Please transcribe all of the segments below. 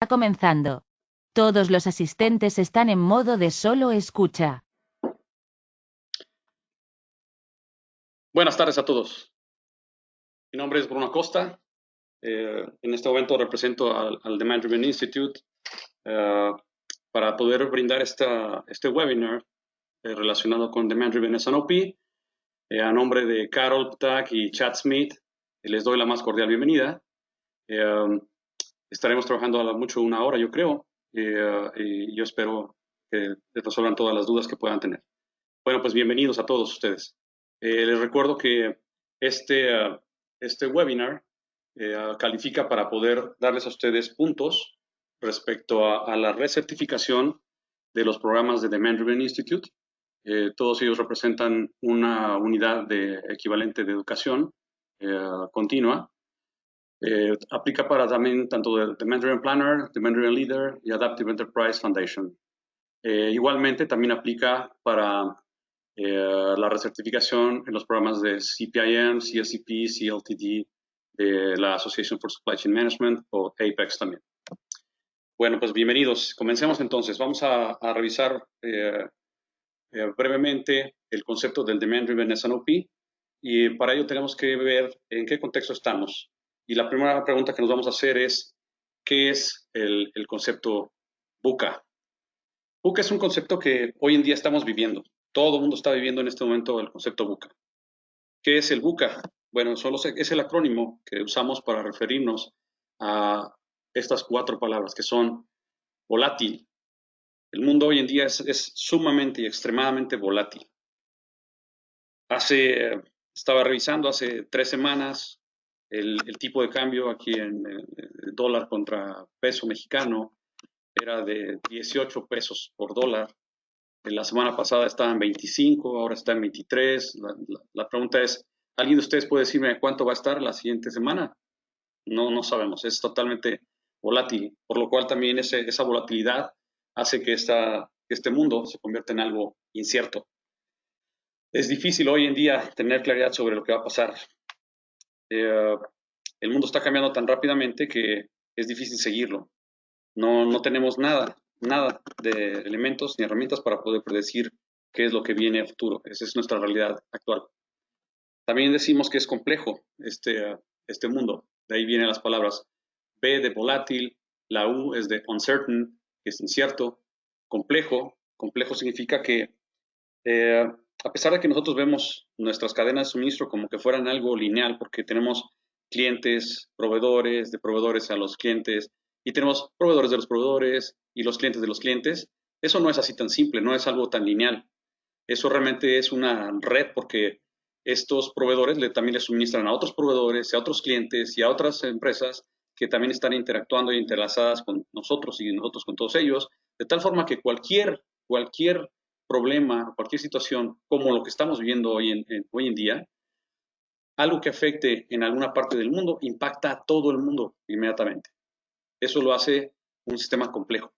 Comenzando. Todos los asistentes están en modo de solo escucha. Buenas tardes a todos. Mi nombre es Bruno Acosta. En este momento represento al Demand Driven Institute para poder brindar este webinar relacionado con Demand Driven S&OP. A nombre de Carol Ptak y Chad Smith, les doy la más cordial bienvenida. Estaremos trabajando a mucho una hora, yo creo, y yo espero que resuelvan todas las dudas que puedan tener. Bueno, pues bienvenidos a todos ustedes. Les recuerdo que este webinar califica para poder darles a ustedes puntos respecto a la recertificación de los programas de Demand Driven Institute. Todos ellos representan una unidad equivalente de educación continua. Aplica para también tanto de Demand Driven Planner, Demand Driven Leader y Adaptive Enterprise Foundation. Igualmente también aplica para la recertificación en los programas de CPIM, CSCP, CLTD, de la Association for Supply Chain Management o APEX también. Bueno, pues bienvenidos. Comencemos entonces. Vamos a revisar brevemente el concepto del Demand Driven S&OP y para ello tenemos que ver en qué contexto estamos. Y la primera pregunta que nos vamos a hacer es, ¿qué es el concepto VUCA? VUCA es un concepto que hoy en día estamos viviendo. Todo el mundo está viviendo en este momento el concepto VUCA. ¿Qué es el VUCA? Bueno, es el acrónimo que usamos para referirnos a estas 4 palabras que son volátil. El mundo hoy en día es sumamente y extremadamente volátil. Estaba revisando hace 3 semanas el tipo de cambio aquí en el dólar contra peso mexicano era de 18 pesos por dólar. La semana pasada estaba en 25, ahora está en 23. La pregunta es, ¿alguien de ustedes puede decirme cuánto va a estar la siguiente semana? No sabemos, es totalmente volátil, por lo cual también esa volatilidad hace que este mundo se convierta en algo incierto. Es difícil hoy en día tener claridad sobre lo que va a pasar. El mundo está cambiando tan rápidamente que es difícil seguirlo. No tenemos nada de elementos ni herramientas para poder predecir qué es lo que viene a futuro. Esa es nuestra realidad actual. También decimos que es complejo este mundo. De ahí vienen las palabras B de volátil, la U es de uncertain, que es incierto. Complejo significa que a pesar de que nosotros vemos nuestras cadenas de suministro como que fueran algo lineal, porque tenemos clientes, proveedores, de proveedores a los clientes, y tenemos proveedores de los proveedores y los clientes de los clientes, eso no es así tan simple, no es algo tan lineal. Eso realmente es una red porque estos proveedores también le suministran a otros proveedores, a otros clientes y a otras empresas que también están interactuando y entrelazadas con nosotros y nosotros con todos ellos, de tal forma que cualquier problema, cualquier situación como lo que estamos viviendo hoy en día, algo que afecte en alguna parte del mundo impacta a todo el mundo inmediatamente. Eso lo hace un sistema complejo.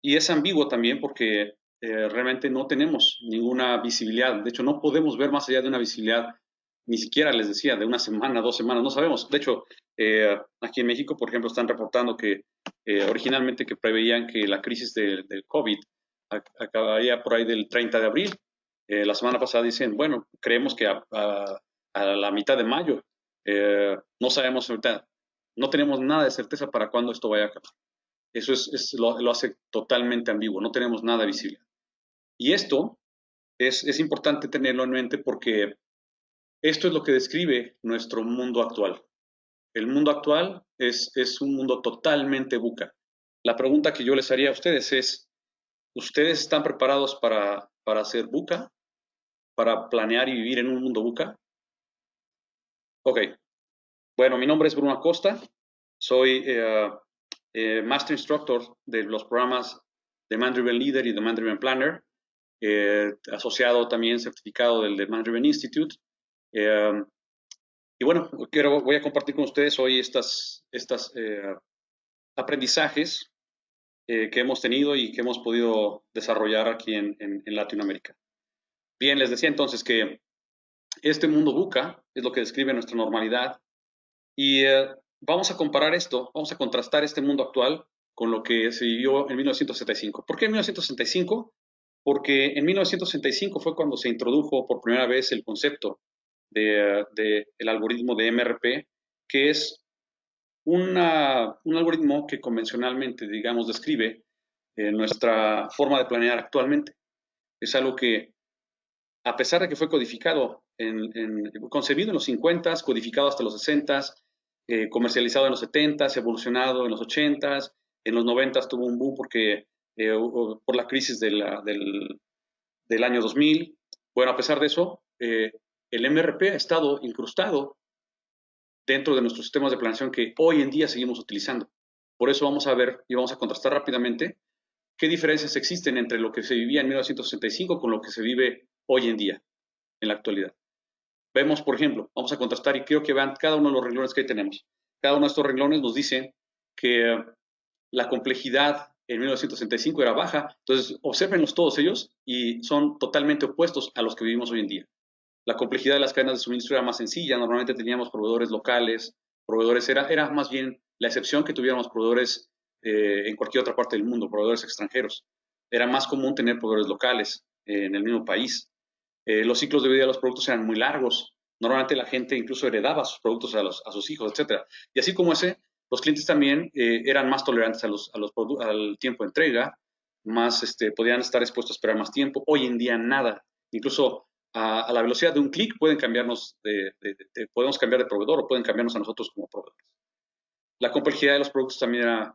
Y es ambiguo también porque realmente no tenemos ninguna visibilidad. De hecho, no podemos ver más allá de una visibilidad, ni siquiera les decía, de una semana, 2 semanas, no sabemos. De hecho, aquí en México, por ejemplo, están reportando que originalmente que preveían que la crisis del COVID acabaría por ahí del 30 de abril. La semana pasada dicen, bueno, creemos que a la mitad de mayo. No sabemos ahorita, no tenemos nada de certeza para cuándo esto vaya a acabar. Eso lo hace totalmente ambiguo, no tenemos nada visible. Y esto es importante tenerlo en mente porque esto es lo que describe nuestro mundo actual. El mundo actual es un mundo totalmente VUCA. La pregunta que yo les haría a ustedes es, ¿ustedes están preparados para hacer VUCA? ¿Para planear y vivir en un mundo VUCA? Ok. Bueno, mi nombre es Bruno Acosta. Soy Master Instructor de los programas Demand Driven Leader y Demand Driven Planner, asociado también certificado del Demand Driven Institute. Y bueno, voy a compartir con ustedes hoy estas aprendizajes que hemos tenido y que hemos podido desarrollar aquí en Latinoamérica. Bien, les decía entonces que este mundo VUCA es lo que describe nuestra normalidad y vamos a comparar esto, vamos a contrastar este mundo actual con lo que se vivió en 1965. ¿Por qué en 1965? Porque en 1965 fue cuando se introdujo por primera vez el concepto el algoritmo de MRP, que es un algoritmo que convencionalmente, digamos, describe nuestra forma de planear actualmente. Es algo que, a pesar de que fue codificado, concebido en los 50, codificado hasta los 60, comercializado en los 70, evolucionado en los 80, en los 90 tuvo un boom porque, por la crisis del año 2000. Bueno, a pesar de eso, el MRP ha estado incrustado dentro de nuestros sistemas de planeación que hoy en día seguimos utilizando. Por eso vamos a ver y vamos a contrastar rápidamente qué diferencias existen entre lo que se vivía en 1965 con lo que se vive hoy en día, en la actualidad. Vemos, por ejemplo, vamos a contrastar y quiero que vean cada uno de los renglones que ahí tenemos. Cada uno de estos renglones nos dice que la complejidad en 1965 era baja, entonces observenlos todos ellos y son totalmente opuestos a los que vivimos hoy en día. La complejidad de las cadenas de suministro era más sencilla, normalmente teníamos proveedores locales, era más bien la excepción que tuviéramos proveedores en cualquier otra parte del mundo, proveedores extranjeros. Era más común tener proveedores locales en el mismo país. Los ciclos de vida de los productos eran muy largos. Normalmente la gente incluso heredaba sus productos a sus hijos, etcétera. Y así como ese, los clientes también eran más tolerantes al tiempo de entrega, más podían estar expuestos a esperar más tiempo. Hoy en día nada. Incluso a la velocidad de un clic pueden cambiarnos podemos cambiar de proveedor o pueden cambiarnos a nosotros como proveedores. La complejidad de los productos también era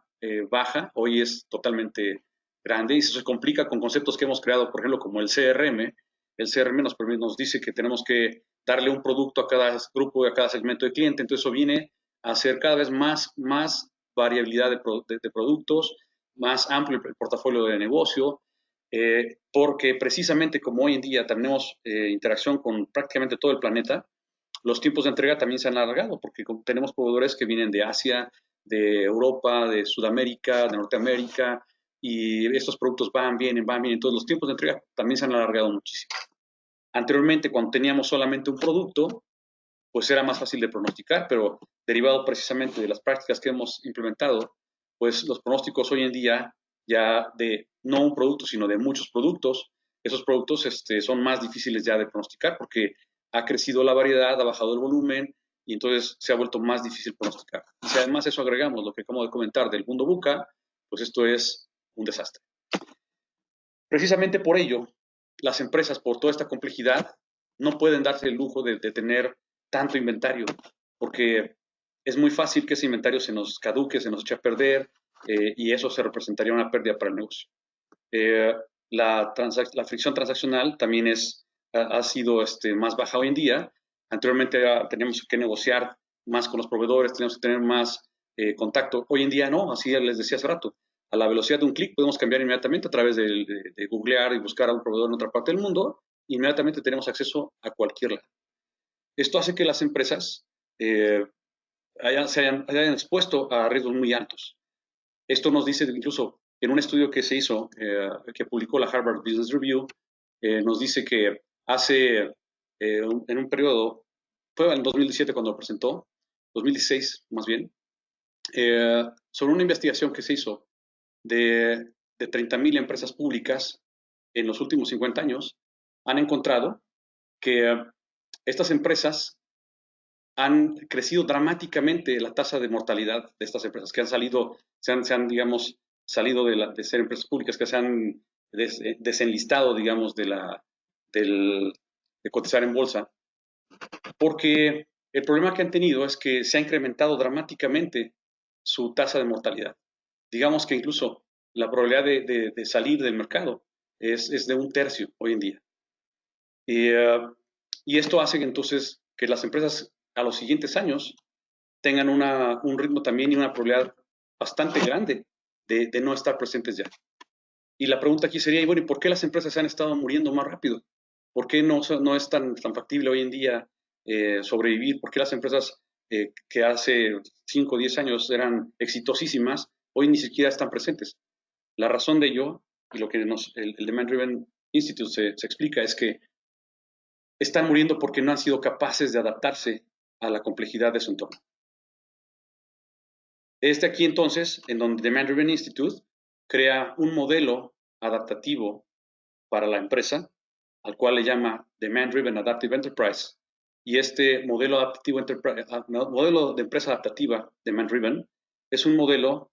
baja, hoy es totalmente grande y eso se complica con conceptos que hemos creado, por ejemplo, como el CRM. El CRM nos dice que tenemos que darle un producto a cada grupo, a cada segmento de cliente, entonces eso viene a hacer cada vez más variabilidad de productos, más amplio el portafolio de negocio, porque precisamente como hoy en día tenemos interacción con prácticamente todo el planeta, los tiempos de entrega también se han alargado porque tenemos proveedores que vienen de Asia, de Europa, de Sudamérica, de Norteamérica, y estos productos van, vienen. Entonces los tiempos de entrega también se han alargado muchísimo. Anteriormente, cuando teníamos solamente un producto, pues era más fácil de pronosticar, pero derivado precisamente de las prácticas que hemos implementado, pues los pronósticos hoy en día ya de no un producto, sino de muchos productos, esos productos son más difíciles ya de pronosticar porque ha crecido la variedad, ha bajado el volumen y entonces se ha vuelto más difícil pronosticar. Y si además eso agregamos lo que acabo de comentar del mundo buca, pues esto es un desastre. Precisamente por ello, las empresas, por toda esta complejidad, no pueden darse el lujo de tener tanto inventario, porque es muy fácil que ese inventario se nos caduque, se nos eche a perder, y eso se representaría una pérdida para el negocio. Eh, la fricción transaccional también ha sido más baja hoy en día. Anteriormente teníamos que negociar más con los proveedores, teníamos que tener más contacto. Hoy en día no, así les decía hace rato. A la velocidad de un clic podemos cambiar inmediatamente a través de googlear y buscar a un proveedor en otra parte del mundo. Inmediatamente tenemos acceso a cualquier lado. Esto hace que las empresas hayan expuesto a riesgos muy altos. Esto nos dice incluso en un estudio que se hizo, que publicó la Harvard Business Review, nos dice que en un periodo, fue en 2017 cuando lo presentó, 2016 más bien, sobre una investigación que se hizo de 30.000 empresas públicas en los últimos 50 años, han encontrado que estas empresas han crecido dramáticamente la tasa de mortalidad de estas empresas que digamos, salido de ser empresas públicas, que se han desenlistado, digamos, de cotizar en bolsa, porque el problema que han tenido es que se ha incrementado dramáticamente su tasa de mortalidad. Digamos que incluso la probabilidad de salir del mercado es de un tercio hoy en día. Y esto hace que entonces que las empresas a los siguientes años tengan un ritmo también y una probabilidad bastante grande de no estar presentes ya. Y la pregunta aquí sería, bueno, ¿y por qué las empresas han estado muriendo más rápido? ¿Por qué no es tan factible hoy en día sobrevivir? ¿Por qué las empresas que hace 5 o 10 años eran exitosísimas, hoy ni siquiera están presentes? La razón de ello, y lo que el Demand Driven Institute se explica, es que están muriendo porque no han sido capaces de adaptarse a la complejidad de su entorno. Aquí entonces, en donde Demand Driven Institute crea un modelo adaptativo para la empresa, al cual le llama Demand Driven Adaptive Enterprise. Y este modelo modelo de empresa adaptativa, Demand Driven, es un modelo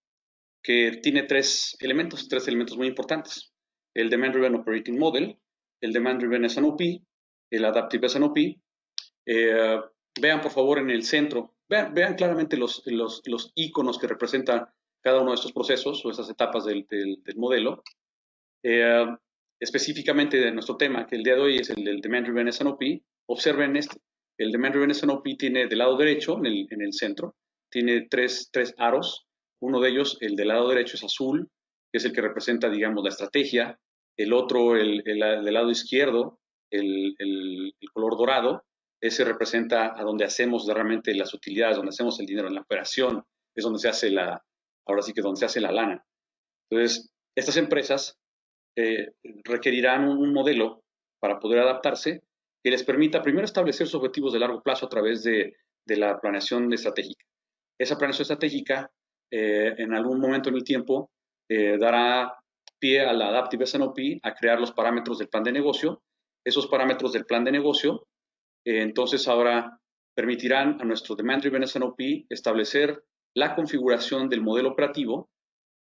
que tiene tres elementos muy importantes. El Demand Driven Operating Model, el Demand Driven S&OP, el Adaptive S&OP. Vean por favor en el centro, vean claramente los iconos que representan cada uno de estos procesos o estas etapas del modelo. Específicamente de nuestro tema, que el día de hoy es el del Demand Driven S&OP, observen el Demand Driven S&OP tiene del lado derecho, en el centro, tiene tres aros. Uno de ellos, el del lado derecho, es azul, que es el que representa, digamos, la estrategia. El otro, del lado izquierdo, el color dorado, ese representa a donde hacemos realmente las utilidades, donde hacemos el dinero, en la operación, es donde se hace ahora sí que donde se hace la lana. Entonces, estas empresas requerirán un modelo para poder adaptarse que les permita primero establecer sus objetivos de largo plazo a través de la planeación estratégica. Esa planeación estratégica, en algún momento en el tiempo, dará pie a la Adaptive S&OP a crear los parámetros del plan de negocio. Esos parámetros del plan de negocio, entonces ahora permitirán a nuestro Demand Driven S&OP establecer la configuración del modelo operativo,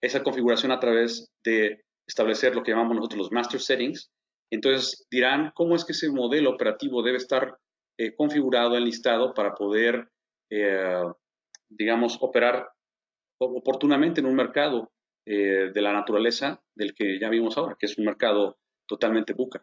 esa configuración a través de establecer lo que llamamos nosotros los master settings. Entonces dirán cómo es que ese modelo operativo debe estar configurado, enlistado para poder, digamos, operar oportunamente en un mercado de la naturaleza del que ya vimos ahora, que es un mercado totalmente buca.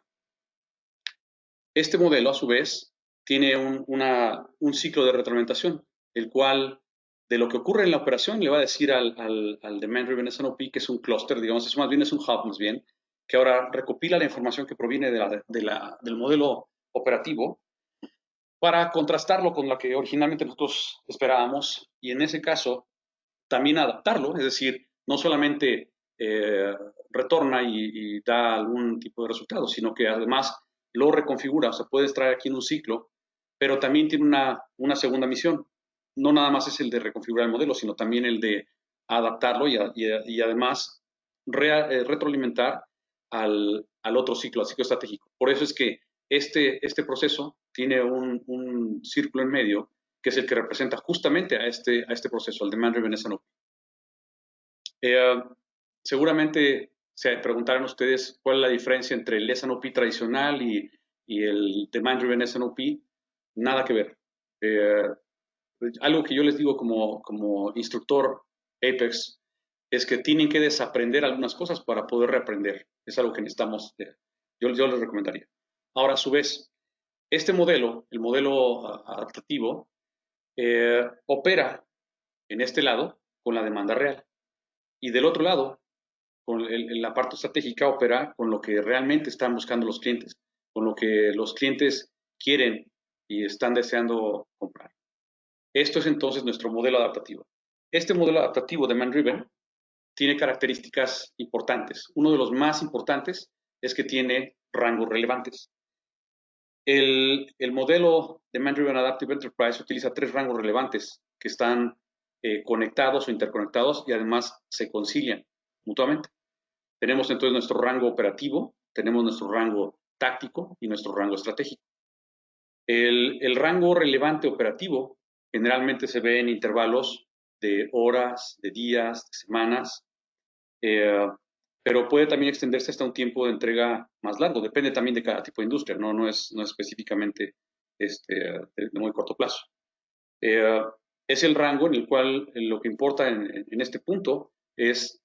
Este modelo, a su vez, tiene un ciclo de retroalimentación, el cual, de lo que ocurre en la operación, le va a decir al Demand Driven S&OP, que es un clúster, digamos, es un hub más bien, que ahora recopila la información que proviene del modelo operativo para contrastarlo con lo que originalmente nosotros esperábamos, y en ese caso también adaptarlo, es decir, no solamente retorna y da algún tipo de resultado, sino que además lo reconfigura, o sea, puede extraer aquí en un ciclo, pero también tiene una segunda misión. No nada más es el de reconfigurar el modelo, sino también el de adaptarlo y además retroalimentar al otro ciclo, al ciclo estratégico. Por eso es que este proceso tiene un círculo en medio que es el que representa justamente a este proceso, al Demand Driven S&OP. Seguramente se preguntarán ustedes cuál es la diferencia entre el S&OP tradicional y el Demand Driven S&OP. Nada que ver. Algo que yo les digo como instructor Apex es que tienen que desaprender algunas cosas para poder reaprender. Es algo que necesitamos. Yo les recomendaría. Ahora, a su vez, este modelo, el modelo adaptativo, opera en este lado con la demanda real. Y del otro lado, la parte estratégica opera con lo que realmente están buscando los clientes, con lo que los clientes quieren y están deseando comprar. Esto es entonces nuestro modelo adaptativo. Este modelo adaptativo de Demand Driven tiene características importantes. Uno de los más importantes es que tiene rangos relevantes. El modelo de Demand Driven Adaptive Enterprise utiliza 3 rangos relevantes que están conectados o interconectados y además se concilian mutuamente. Tenemos entonces nuestro rango operativo, tenemos nuestro rango táctico y nuestro rango estratégico. El rango relevante operativo generalmente se ve en intervalos de horas, de días, de semanas, pero puede también extenderse hasta un tiempo de entrega más largo, depende también de cada tipo de industria, no es específicamente de muy corto plazo. Es el rango en el cual lo que importa en este punto es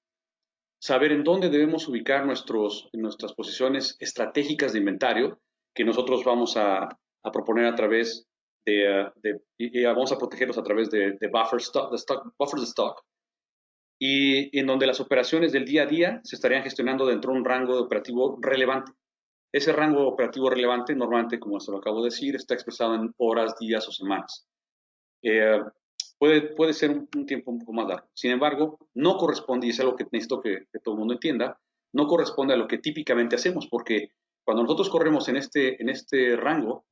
saber en dónde debemos ubicar nuestras posiciones estratégicas de inventario que nosotros vamos a proponer a través y vamos a protegerlos a través de buffers de stock, y en donde las operaciones del día a día se estarían gestionando dentro de un rango de operativo relevante. Ese rango operativo relevante, normalmente, como se lo acabo de decir, está expresado en horas, días o semanas. Puede ser un tiempo un poco más largo. Sin embargo, no corresponde, y es algo que necesito que todo el mundo entienda, no corresponde a lo que típicamente hacemos, porque cuando nosotros corremos en este rango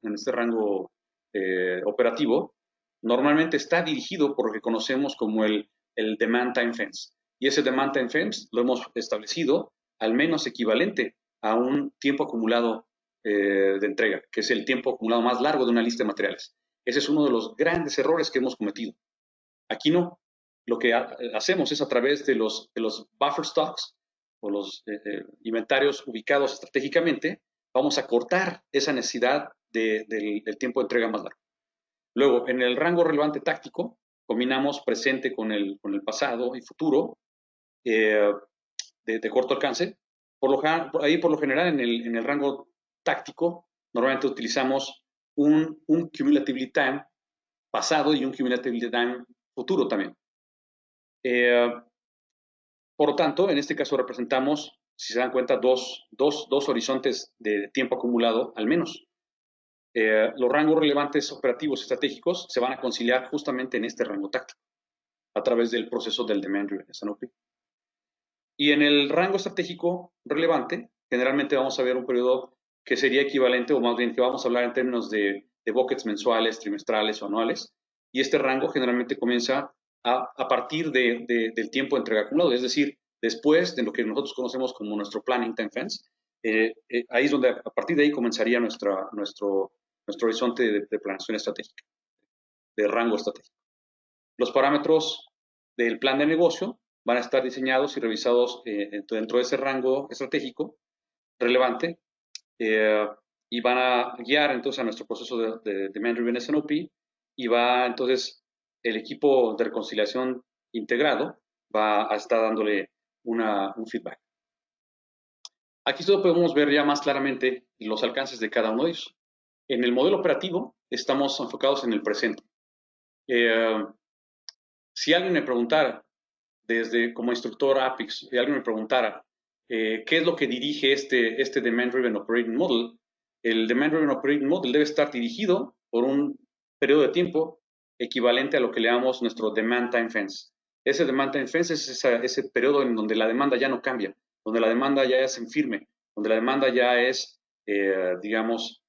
operativo, normalmente está dirigido por lo que conocemos como el el Demand Time Fence. Y ese Demand Time Fence lo hemos establecido al menos equivalente a un tiempo acumulado de entrega, que es el tiempo acumulado más largo de una lista de materiales. Ese es uno de los grandes errores que hemos cometido. Aquí no. Lo que hacemos es a través de los buffer stocks o los inventarios ubicados estratégicamente, vamos a cortar esa necesidad del tiempo de entrega más largo. Luego, en el rango relevante táctico, combinamos presente con el pasado y futuro de corto alcance. Por lo general, en el rango táctico, normalmente utilizamos un cumulatively time pasado y un cumulatively time futuro también. Por lo tanto, en este caso representamos, si se dan cuenta, dos horizontes de tiempo acumulado al menos. Los rangos relevantes operativos estratégicos se van a conciliar justamente en este rango táctico, a través del proceso del Demand Driven S&OP. Y en el rango estratégico relevante, generalmente vamos a ver un periodo que sería equivalente, o más bien que vamos a hablar en términos de buckets mensuales, trimestrales o anuales, y este rango generalmente comienza a partir del tiempo de entrega acumulado, es decir, después de lo que nosotros conocemos como nuestro Planning Time Fence. Ahí es donde a partir de ahí comenzaría nuestro horizonte de planeación estratégica, de rango estratégico. Los parámetros del plan de negocio van a estar diseñados y revisados dentro de ese rango estratégico relevante y van a guiar entonces a nuestro proceso de Demand Driven S&OP, y va entonces el equipo de reconciliación integrado va a estar dándole un feedback. Aquí solo podemos ver ya más claramente los alcances de cada uno de ellos. En el modelo operativo estamos enfocados en el presente. Si alguien me preguntara, como instructor APIX, si alguien me preguntara qué es lo que dirige este Demand Driven Operating Model, el Demand Driven Operating Model debe estar dirigido por un periodo de tiempo equivalente a lo que le llamamos nuestro Demand Time Fence. Ese Demand Time Fence es ese periodo en donde la demanda ya no cambia, donde la demanda ya es en firme, donde la demanda ya es, digamos,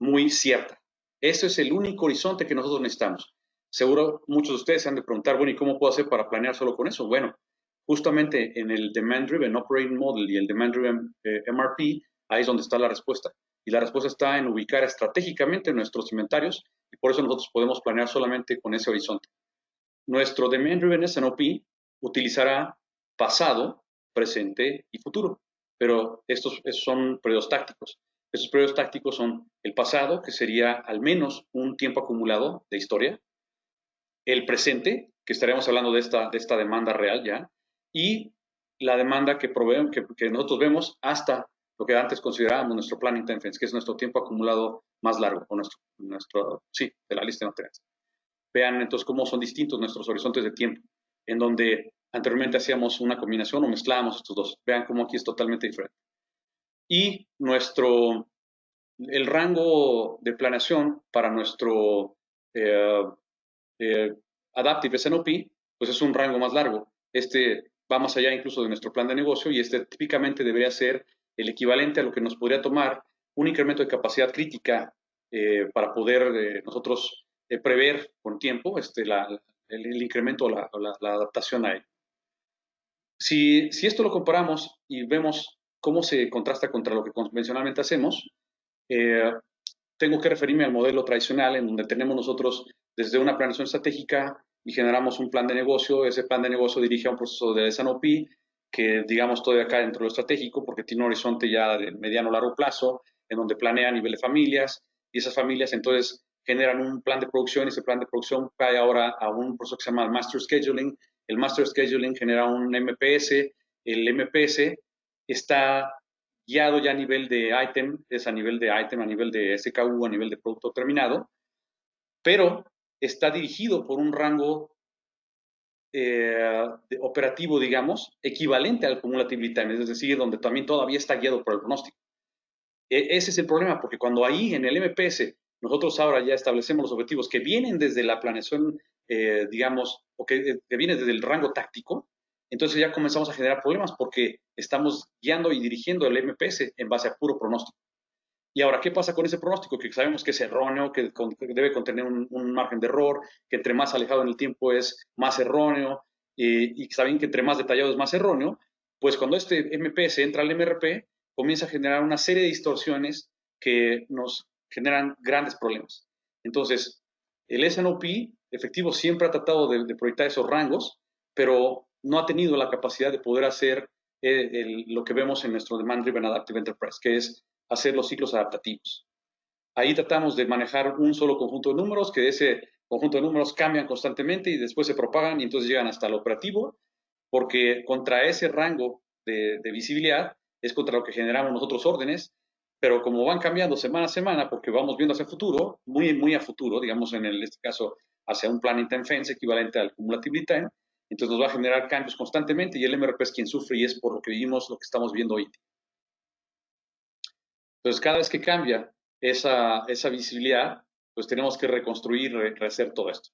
muy cierta. Ese es el único horizonte que nosotros necesitamos. Seguro muchos de ustedes se han de preguntar, bueno, ¿y cómo puedo hacer para planear solo con eso? Bueno, justamente en el Demand Driven Operating Model y el Demand Driven MRP, ahí es donde está la respuesta. Y la respuesta está en ubicar estratégicamente nuestros inventarios, y por eso nosotros podemos planear solamente con ese horizonte. Nuestro Demand Driven S&OP utilizará pasado, presente y futuro, pero estos son periodos tácticos. Esos periodos tácticos son el pasado, que sería al menos un tiempo acumulado de historia, el presente, que estaremos hablando de esta demanda real ya, y la demanda que nosotros vemos hasta lo que antes considerábamos nuestro Planning Time Fence, que es nuestro tiempo acumulado más largo, o de la lista de materiales. Vean entonces cómo son distintos nuestros horizontes de tiempo, en donde anteriormente hacíamos una combinación o mezclábamos estos dos. Vean cómo aquí es totalmente diferente. Y el rango de planeación para nuestro Adaptive S&OP, pues es un rango más largo. Este va más allá incluso de nuestro plan de negocio, y este típicamente debería ser el equivalente a lo que nos podría tomar un incremento de capacidad crítica para poder nosotros prever con tiempo el incremento o la adaptación a él. Si esto lo comparamos y vemos cómo se contrasta contra lo que convencionalmente hacemos, tengo que referirme al modelo tradicional, en donde tenemos nosotros desde una planeación estratégica y generamos un plan de negocio. Ese plan de negocio dirige a un proceso de S&OP que, digamos, todavía cae dentro de lo estratégico, porque tiene un horizonte ya de mediano o largo plazo, en donde planea a nivel de familias, y esas familias entonces generan un plan de producción, y ese plan de producción cae ahora a un proceso que se llama Master Scheduling. El Master Scheduling genera un MPS. El MPS está guiado ya a nivel de item, es a nivel de SKU, a nivel de producto terminado, pero está dirigido por un rango operativo, digamos, equivalente al cumulative time, es decir, donde también todavía está guiado por el pronóstico. Ese es el problema, porque cuando ahí en el MPS nosotros ahora ya establecemos los objetivos que vienen desde la planeación, digamos, o que vienen desde el rango táctico, entonces ya comenzamos a generar problemas, porque estamos guiando y dirigiendo el MPS en base a puro pronóstico. Y ahora, ¿qué pasa con ese pronóstico? Que sabemos que es erróneo, que debe contener un margen de error, que entre más alejado en el tiempo es más erróneo, y saben que entre más detallado es más erróneo, pues cuando este MPS entra al MRP, comienza a generar una serie de distorsiones que nos generan grandes problemas. Entonces, el S&OP efectivo siempre ha tratado de proyectar esos rangos, pero no ha tenido la capacidad de poder hacer lo que vemos en nuestro Demand Driven Adaptive Enterprise, que es hacer los ciclos adaptativos. Ahí tratamos de manejar un solo conjunto de números, que ese conjunto de números cambian constantemente y después se propagan y entonces llegan hasta el operativo, porque contra ese rango de visibilidad es contra lo que generamos nosotros órdenes, pero como van cambiando semana a semana, porque vamos viendo hacia el futuro, muy a futuro, digamos en este caso hacia un planning time fence equivalente al cumulative time, entonces nos va a generar cambios constantemente y el MRP es quien sufre y es por lo que vivimos, lo que estamos viendo hoy. Entonces cada vez que cambia esa visibilidad, pues tenemos que reconstruir, rehacer todo esto.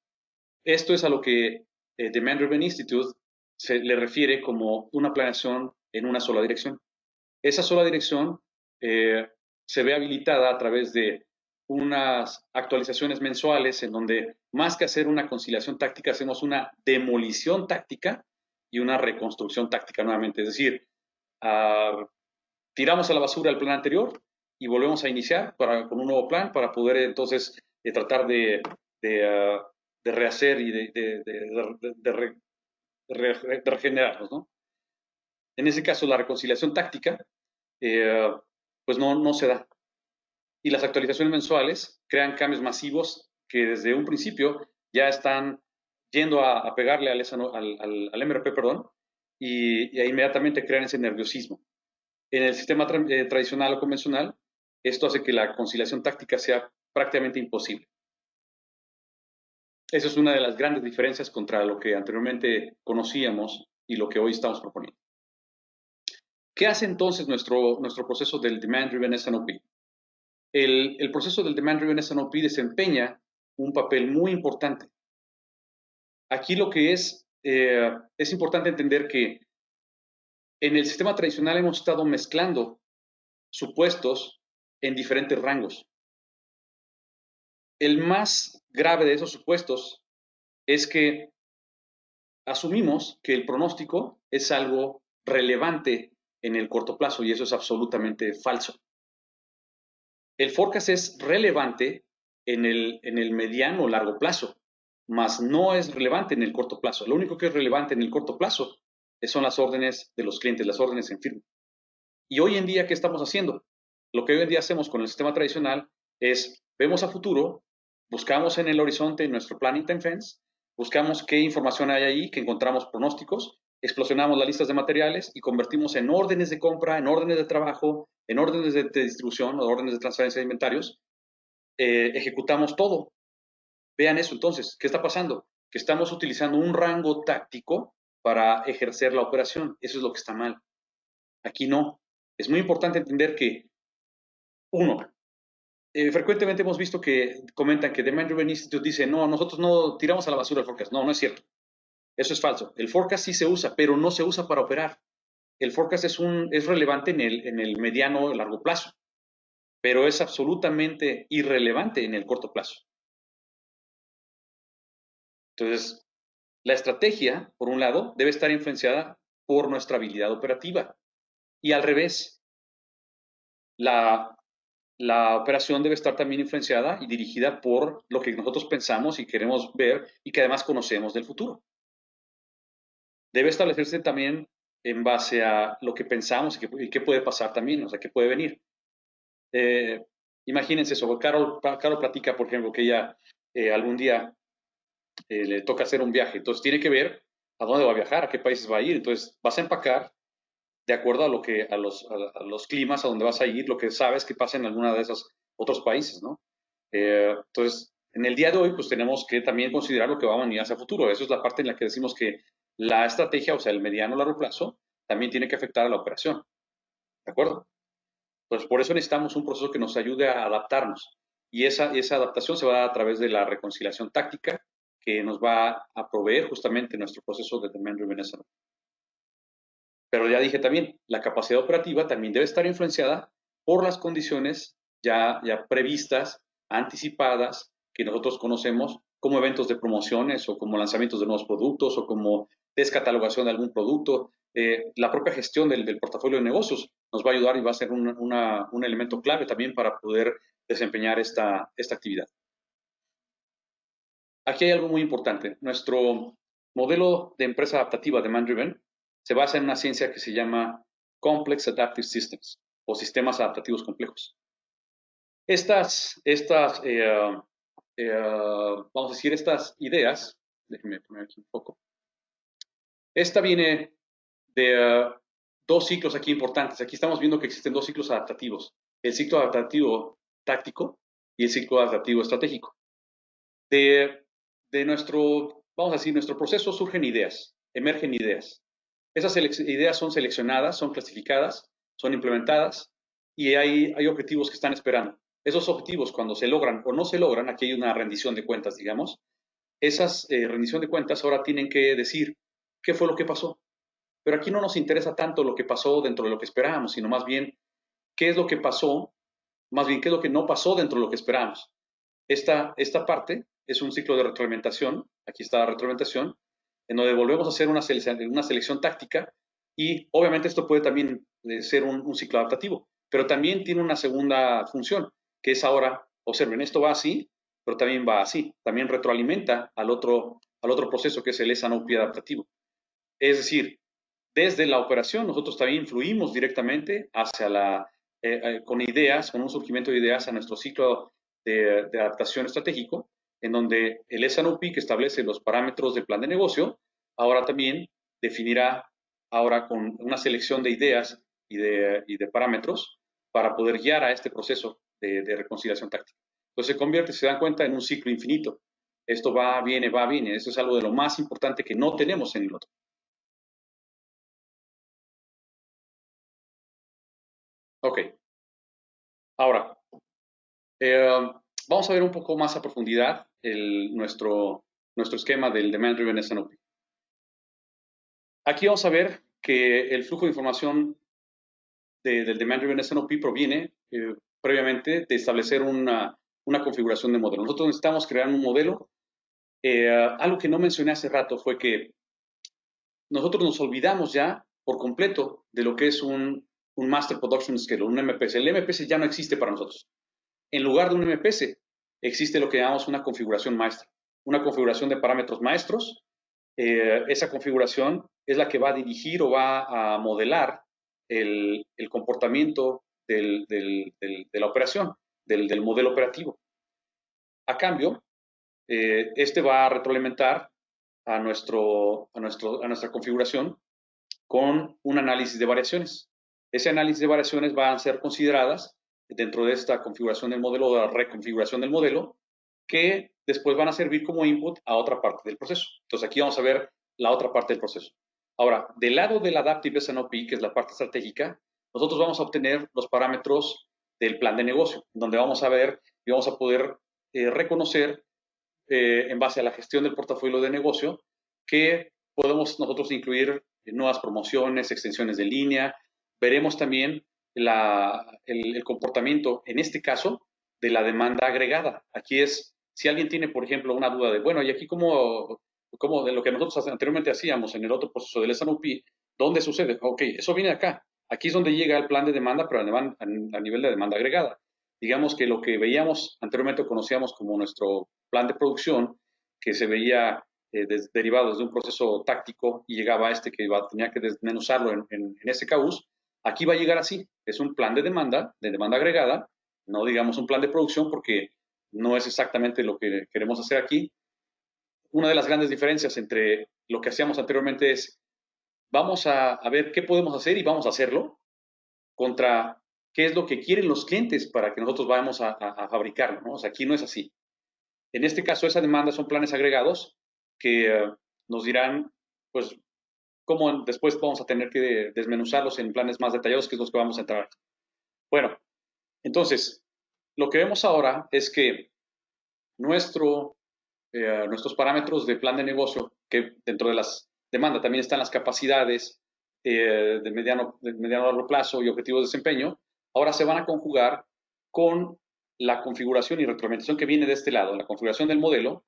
Esto es a lo que Demand Driven Institute se le refiere como una planeación en una sola dirección. Esa sola dirección se ve habilitada a través de unas actualizaciones mensuales en donde más que hacer una conciliación táctica, hacemos una demolición táctica y una reconstrucción táctica nuevamente. Es decir, tiramos a la basura el plan anterior y volvemos a iniciar con un nuevo plan para poder entonces tratar de rehacer y de regenerarnos, ¿no? En ese caso, la reconciliación táctica, pues no se da. Y las actualizaciones mensuales crean cambios masivos que desde un principio ya están yendo a pegarle al MRP, perdón, y inmediatamente crean ese nerviosismo. En el sistema tradicional o convencional, esto hace que la conciliación táctica sea prácticamente imposible. Esa es una de las grandes diferencias contra lo que anteriormente conocíamos y lo que hoy estamos proponiendo. ¿Qué hace entonces nuestro proceso del Demand Driven S&OP? El proceso del Demand Driven S&OP desempeña un papel muy importante. Aquí lo que es importante entender que en el sistema tradicional hemos estado mezclando supuestos en diferentes rangos. El más grave de esos supuestos es que asumimos que el pronóstico es algo relevante en el corto plazo y eso es absolutamente falso. El forecast es relevante en el mediano o largo plazo, mas no es relevante en el corto plazo. Lo único que es relevante en el corto plazo son las órdenes de los clientes, las órdenes en firme. Y hoy en día, ¿qué estamos haciendo? Lo que hoy en día hacemos con el sistema tradicional es, vemos a futuro, buscamos en el horizonte en nuestro planning time fence, buscamos qué información hay ahí, que encontramos pronósticos, explosionamos las listas de materiales y convertimos en órdenes de compra, en órdenes de trabajo, en órdenes de distribución o órdenes de transferencia de inventarios. Ejecutamos todo. Vean eso entonces, ¿qué está pasando? Que estamos utilizando un rango táctico para ejercer la operación. Eso es lo que está mal. Aquí no. Es muy importante entender que, uno, frecuentemente hemos visto que comentan que Demand Driven Institute dice, no, nosotros no tiramos a la basura el forecast. No, no es cierto. Eso es falso. El forecast sí se usa, pero no se usa para operar. El forecast es relevante en el mediano o largo plazo, pero es absolutamente irrelevante en el corto plazo. Entonces, la estrategia, por un lado, debe estar influenciada por nuestra habilidad operativa. Y al revés, la operación debe estar también influenciada y dirigida por lo que nosotros pensamos y queremos ver y que además conocemos del futuro. Debe establecerse también en base a lo que pensamos y qué puede pasar también, o sea, qué puede venir. Imagínense eso, Carol platica, por ejemplo, que ella algún día le toca hacer un viaje, entonces tiene que ver a dónde va a viajar, a qué países va a ir, entonces vas a empacar de acuerdo a los climas a donde vas a ir, lo que sabes que pasa en alguna de esos otros países, ¿no? Entonces, en el día de hoy, pues tenemos que también considerar lo que va a venir hacia futuro. Eso es la parte en la que decimos que la estrategia, o sea, el mediano o largo plazo, también tiene que afectar a la operación, ¿de acuerdo? Pues por eso necesitamos un proceso que nos ayude a adaptarnos. Y esa adaptación se va a dar a través de la reconciliación táctica que nos va a proveer justamente nuestro proceso de Demand Driven S&OP. Pero ya dije también, la capacidad operativa también debe estar influenciada por las condiciones ya previstas, anticipadas, que nosotros conocemos como eventos de promociones o como lanzamientos de nuevos productos o como descatalogación de algún producto, la propia gestión del portafolio de negocios nos va a ayudar y va a ser un elemento clave también para poder desempeñar esta actividad. Aquí hay algo muy importante. Nuestro modelo de empresa adaptativa, Demand Driven, se basa en una ciencia que se llama Complex Adaptive Systems o sistemas adaptativos complejos. Vamos a decir, estas ideas, déjenme poner aquí un poco. Esta viene de dos ciclos aquí importantes. Aquí estamos viendo que existen dos ciclos adaptativos. El ciclo adaptativo táctico y el ciclo adaptativo estratégico. De nuestro, vamos a decir, nuestro proceso surgen ideas, emergen ideas. Esas ideas son seleccionadas, son clasificadas, son implementadas y hay objetivos que están esperando. Esos objetivos, cuando se logran o no se logran, aquí hay una rendición de cuentas, digamos, esas rendición de cuentas ahora tienen que decir qué fue lo que pasó. Pero aquí no nos interesa tanto lo que pasó dentro de lo que esperábamos, sino más bien qué es lo que pasó, más bien qué es lo que no pasó dentro de lo que esperábamos. Esta parte es un ciclo de retroalimentación, aquí está la retroalimentación, en donde volvemos a hacer una selección táctica y obviamente esto puede también ser un ciclo adaptativo, pero también tiene una segunda función, que es ahora, observen, esto va así, pero también va así, también retroalimenta al otro proceso que es el S&OP adaptativo. Es decir, desde la operación nosotros también influimos directamente hacia con ideas, con un surgimiento de ideas a nuestro ciclo de adaptación estratégico, en donde el S&OP que establece los parámetros del plan de negocio, ahora también definirá ahora con una selección de ideas y de parámetros para poder guiar a este proceso de reconciliación táctica. Entonces se convierte, si se dan cuenta, en un ciclo infinito. Esto va, viene, va, viene. Eso es algo de lo más importante que no tenemos en el otro. Ok. Ahora, vamos a ver un poco más a profundidad nuestro esquema del Demand Driven S&OP. Aquí vamos a ver que el flujo de información del Demand Driven S&OP proviene previamente de establecer una configuración de modelo. Nosotros necesitamos crear un modelo. Algo que no mencioné hace rato fue que nosotros nos olvidamos ya por completo de lo que es un Master Production Schedule, un MPS. El MPS ya no existe para nosotros. En lugar de un MPS, existe lo que llamamos una configuración maestra, una configuración de parámetros maestros. Esa configuración es la que va a dirigir o va a modelar el comportamiento de la operación, del modelo operativo. A cambio, este va a retroalimentar a nuestra configuración con un análisis de variaciones. Ese análisis de variaciones van a ser consideradas dentro de esta configuración del modelo o la reconfiguración del modelo, que después van a servir como input a otra parte del proceso. Entonces aquí vamos a ver la otra parte del proceso. Ahora, del lado del Adaptive S&OP, que es la parte estratégica, nosotros vamos a obtener los parámetros del plan de negocio, donde vamos a ver y vamos a poder reconocer en base a la gestión del portafolio de negocio que podemos nosotros incluir nuevas promociones, extensiones de línea. Veremos también el comportamiento, en este caso, de la demanda agregada. Aquí es, si alguien tiene, por ejemplo, una duda de, bueno, y aquí cómo de lo que nosotros anteriormente hacíamos en el otro proceso del S&OP, ¿dónde sucede? Ok, eso viene acá. Aquí es donde llega el plan de demanda, pero a nivel de demanda agregada. Digamos que lo que veíamos anteriormente conocíamos como nuestro plan de producción, que se veía derivado desde un proceso táctico y llegaba a este que tenía que desmenuzarlo en SKUs, aquí va a llegar así. Es un plan de demanda agregada, no digamos un plan de producción porque no es exactamente lo que queremos hacer aquí. Una de las grandes diferencias entre lo que hacíamos anteriormente es, vamos a ver qué podemos hacer y vamos a hacerlo, contra qué es lo que quieren los clientes para que nosotros vayamos a fabricarlo, ¿no? O sea, aquí no es así. En este caso, esa demanda son planes agregados que nos dirán, pues, cómo después vamos a tener que desmenuzarlos en planes más detallados, que es los que vamos a entrar. Bueno, entonces, lo que vemos ahora es que nuestros parámetros de plan de negocio, que dentro de las demandas también están las capacidades de mediano a largo plazo y objetivos de desempeño, ahora se van a conjugar con la configuración y retroalimentación que viene de este lado, la configuración del modelo,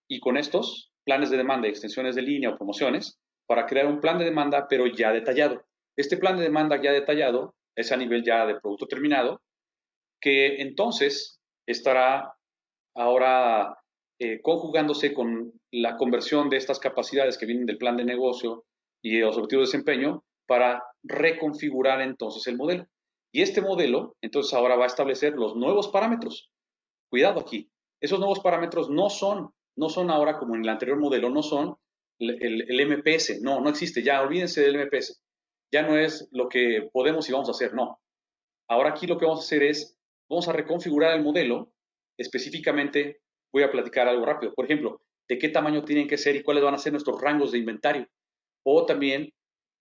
y con estos planes de demanda y extensiones de línea o promociones, para crear un plan de demanda, pero ya detallado. Este plan de demanda ya detallado es a nivel ya de producto terminado, que entonces estará ahora conjugándose con la conversión de estas capacidades que vienen del plan de negocio y los objetivos de desempeño para reconfigurar entonces el modelo. Y este modelo entonces ahora va a establecer los nuevos parámetros. Cuidado aquí, esos nuevos parámetros no son ahora como en el anterior modelo, no son el MPS, no existe, ya olvídense del MPS, ya no es lo que podemos y vamos a hacer, no. Ahora aquí lo que vamos a hacer es, vamos a reconfigurar el modelo, específicamente voy a platicar algo rápido, por ejemplo, de qué tamaño tienen que ser y cuáles van a ser nuestros rangos de inventario, o también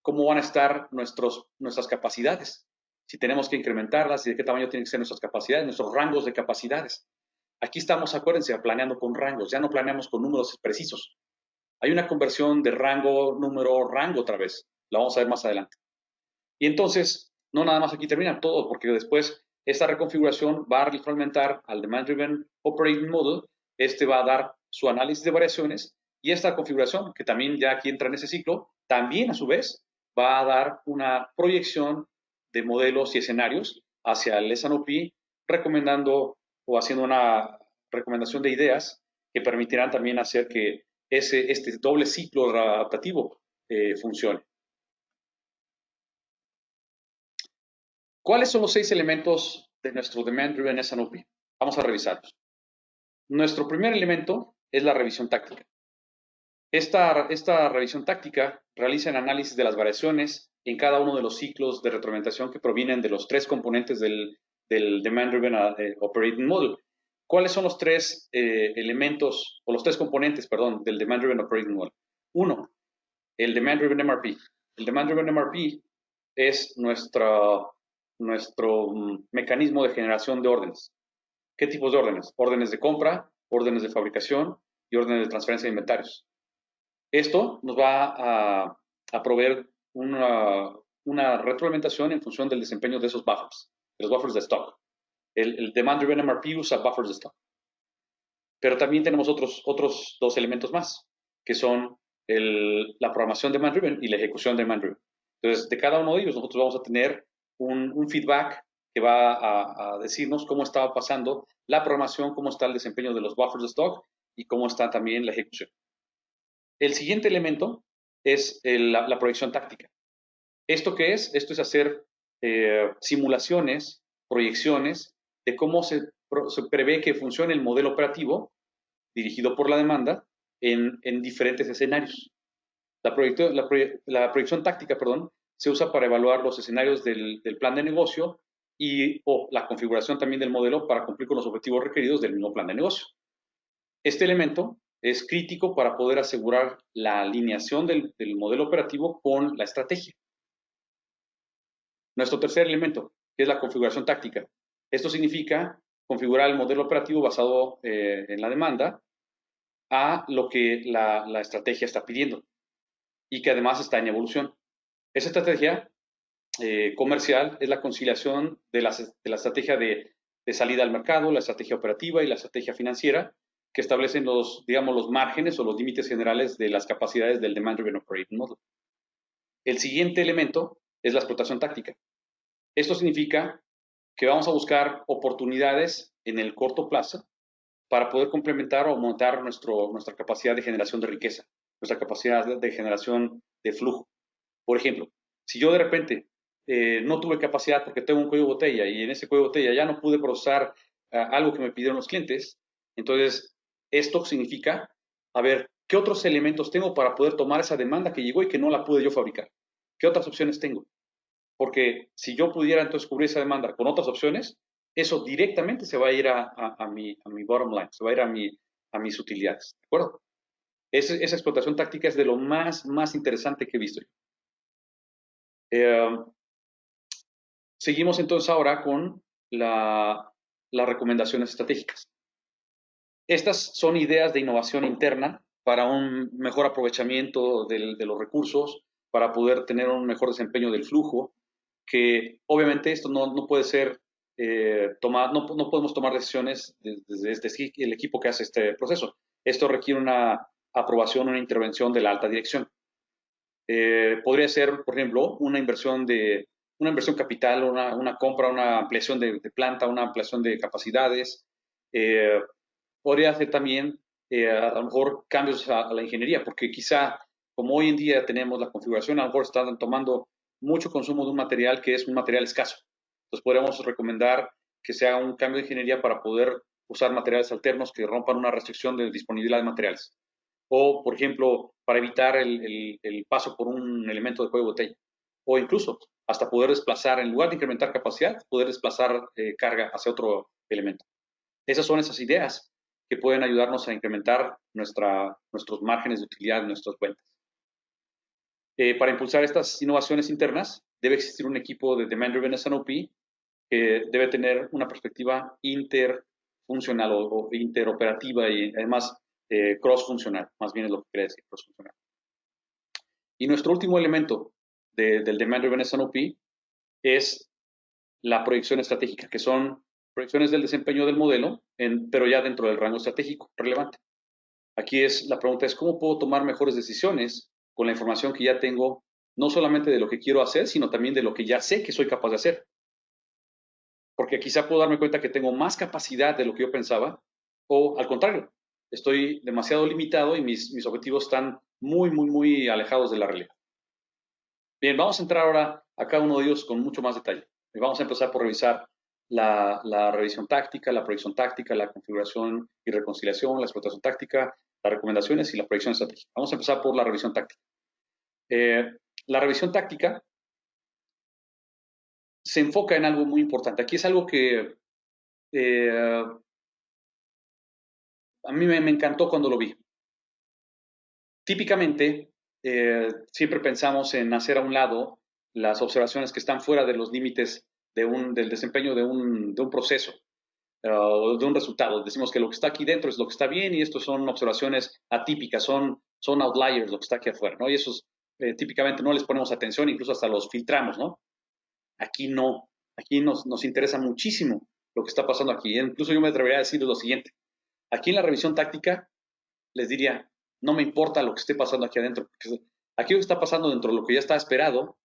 cómo van a estar nuestras capacidades, si tenemos que incrementarlas y de qué tamaño tienen que ser nuestras capacidades, nuestros rangos de capacidades. Aquí estamos, acuérdense, planeando con rangos, ya no planeamos con números precisos. Hay una conversión de rango, número, rango otra vez. La vamos a ver más adelante. Y entonces, no nada más aquí termina todo, porque después esta reconfiguración va a retroalimentar al Demand Driven Operating Model. Este va a dar su análisis de variaciones y esta configuración, que también ya aquí entra en ese ciclo, también a su vez va a dar una proyección de modelos y escenarios hacia el S&OP, recomendando o haciendo una recomendación de ideas que permitirán también hacer que este doble ciclo adaptativo funcione. ¿Cuáles son los 6 elementos de nuestro Demand Driven S&OP? Vamos a revisarlos. Nuestro primer elemento es la revisión táctica. Esta revisión táctica realiza el análisis de las variaciones en cada uno de los ciclos de retroalimentación que provienen de los 3 componentes del Demand Driven Operating Model. ¿Cuáles son los 3 elementos, o los 3 componentes, perdón, del Demand Driven Operating Model? Uno, el Demand Driven MRP. El Demand Driven MRP es nuestro mecanismo de generación de órdenes. ¿Qué tipos de órdenes? Órdenes de compra, órdenes de fabricación y órdenes de transferencia de inventarios. Esto nos va a proveer una retroalimentación en función del desempeño de esos buffers, de los buffers de stock. El Demand Driven MRP usa buffers de stock. Pero también tenemos otros 2 elementos más, que son la programación de Demand Driven y la ejecución de Demand Driven. Entonces, de cada uno de ellos nosotros vamos a tener un feedback que va a decirnos cómo estaba pasando la programación, cómo está el desempeño de los buffers de stock y cómo está también la ejecución. El siguiente elemento es la proyección táctica. ¿Esto qué es? Esto es hacer simulaciones, proyecciones de cómo se prevé que funcione el modelo operativo dirigido por la demanda en diferentes escenarios. La proyección táctica, perdón, se usa para evaluar los escenarios del plan de negocio o la configuración también del modelo para cumplir con los objetivos requeridos del mismo plan de negocio. Este elemento es crítico para poder asegurar la alineación del modelo operativo con la estrategia. Nuestro tercer elemento, que es la configuración táctica. Esto significa configurar el modelo operativo basado en la demanda a lo que la estrategia está pidiendo y que además está en evolución. Esa estrategia comercial es la conciliación de la estrategia de salida al mercado, la estrategia operativa y la estrategia financiera que establecen los márgenes o los límites generales de las capacidades del Demand Driven Operating Model. El siguiente elemento es la explotación táctica. Esto significa que vamos a buscar oportunidades en el corto plazo para poder complementar o aumentar nuestra capacidad de generación de riqueza, nuestra capacidad de generación de flujo. Por ejemplo, si yo de repente no tuve capacidad porque tengo un cuello de botella y en ese cuello de botella ya no pude procesar algo que me pidieron los clientes, entonces esto significa, a ver, ¿qué otros elementos tengo para poder tomar esa demanda que llegó y que no la pude yo fabricar? ¿Qué otras opciones tengo? Porque si yo pudiera entonces cubrir esa demanda con otras opciones, eso directamente se va a ir a mi bottom line, se va a ir a mis utilidades, ¿de acuerdo? Esa explotación táctica es de lo más interesante que he visto. Seguimos entonces ahora con las recomendaciones estratégicas. Estas son ideas de innovación interna para un mejor aprovechamiento de los recursos, para poder tener un mejor desempeño del flujo, que obviamente esto no puede ser no podemos tomar decisiones desde el equipo que hace este proceso. Esto requiere una aprobación, una intervención de la alta dirección. Podría ser, por ejemplo, una inversión capital, una compra, una ampliación de planta, una ampliación de capacidades. Eh, Podría ser también, a lo mejor, cambios a la ingeniería, porque quizá, como hoy en día tenemos la configuración, a lo mejor están tomando mucho consumo de un material que es un material escaso. Entonces, podríamos recomendar que se haga un cambio de ingeniería para poder usar materiales alternos que rompan una restricción de disponibilidad de materiales. O, por ejemplo, para evitar el paso por un elemento de cuello de botella. O incluso hasta poder desplazar, en lugar de incrementar capacidad, poder desplazar carga hacia otro elemento. Esas son esas ideas que pueden ayudarnos a incrementar nuestros márgenes de utilidad en nuestras cuentas. Para impulsar estas innovaciones internas, debe existir un equipo de Demand Driven SNOP que debe tener una perspectiva interfuncional o interoperativa y además cross-funcional, más bien es lo que quiere decir cross-funcional. Y nuestro último elemento del Demand Driven SNOP es la proyección estratégica, que son proyecciones del desempeño del modelo, pero ya dentro del rango estratégico relevante. Aquí la pregunta es, ¿cómo puedo tomar mejores decisiones con la información que ya tengo, no solamente de lo que quiero hacer, sino también de lo que ya sé que soy capaz de hacer? Porque quizá puedo darme cuenta que tengo más capacidad de lo que yo pensaba, o al contrario, estoy demasiado limitado y mis objetivos están muy, muy, muy alejados de la realidad. Bien, vamos a entrar ahora a cada uno de ellos con mucho más detalle. Vamos a empezar por revisar la revisión táctica, la proyección táctica, la configuración y reconciliación, la explotación táctica, las recomendaciones y la proyección estratégica. Vamos a empezar por la revisión táctica. La revisión táctica se enfoca en algo muy importante. Aquí es algo que a mí me encantó cuando lo vi. Típicamente, siempre pensamos en hacer a un lado las observaciones que están fuera de los límites del desempeño de un proceso o de un resultado. Decimos que lo que está aquí dentro es lo que está bien y esto son observaciones atípicas, son outliers lo que está aquí afuera, ¿no? Y esos típicamente no les ponemos atención, incluso hasta los filtramos, ¿no? Aquí no, aquí nos interesa muchísimo lo que está pasando aquí. Incluso yo me atrevería a decir lo siguiente. Aquí en la revisión táctica les diría, no me importa lo que esté pasando aquí adentro, porque aquí lo que está pasando dentro de lo que ya está esperado,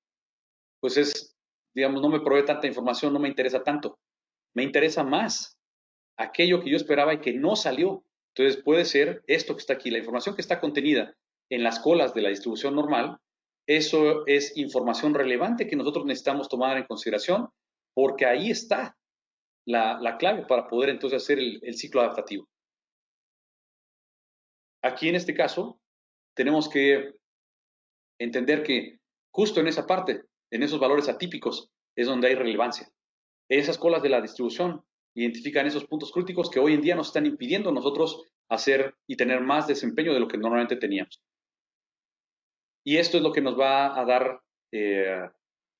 pues digamos, no me provee tanta información, no me interesa tanto. Me interesa más aquello que yo esperaba y que no salió. Entonces puede ser esto que está aquí, la información que está contenida en las colas de la distribución normal, eso es información relevante que nosotros necesitamos tomar en consideración porque ahí está la clave para poder entonces hacer el ciclo adaptativo. Aquí en este caso tenemos que entender que justo en esa parte, en esos valores atípicos, es donde hay relevancia. Esas colas de la distribución identifican esos puntos críticos que hoy en día nos están impidiendo nosotros hacer y tener más desempeño de lo que normalmente teníamos. Y esto es lo que nos va a dar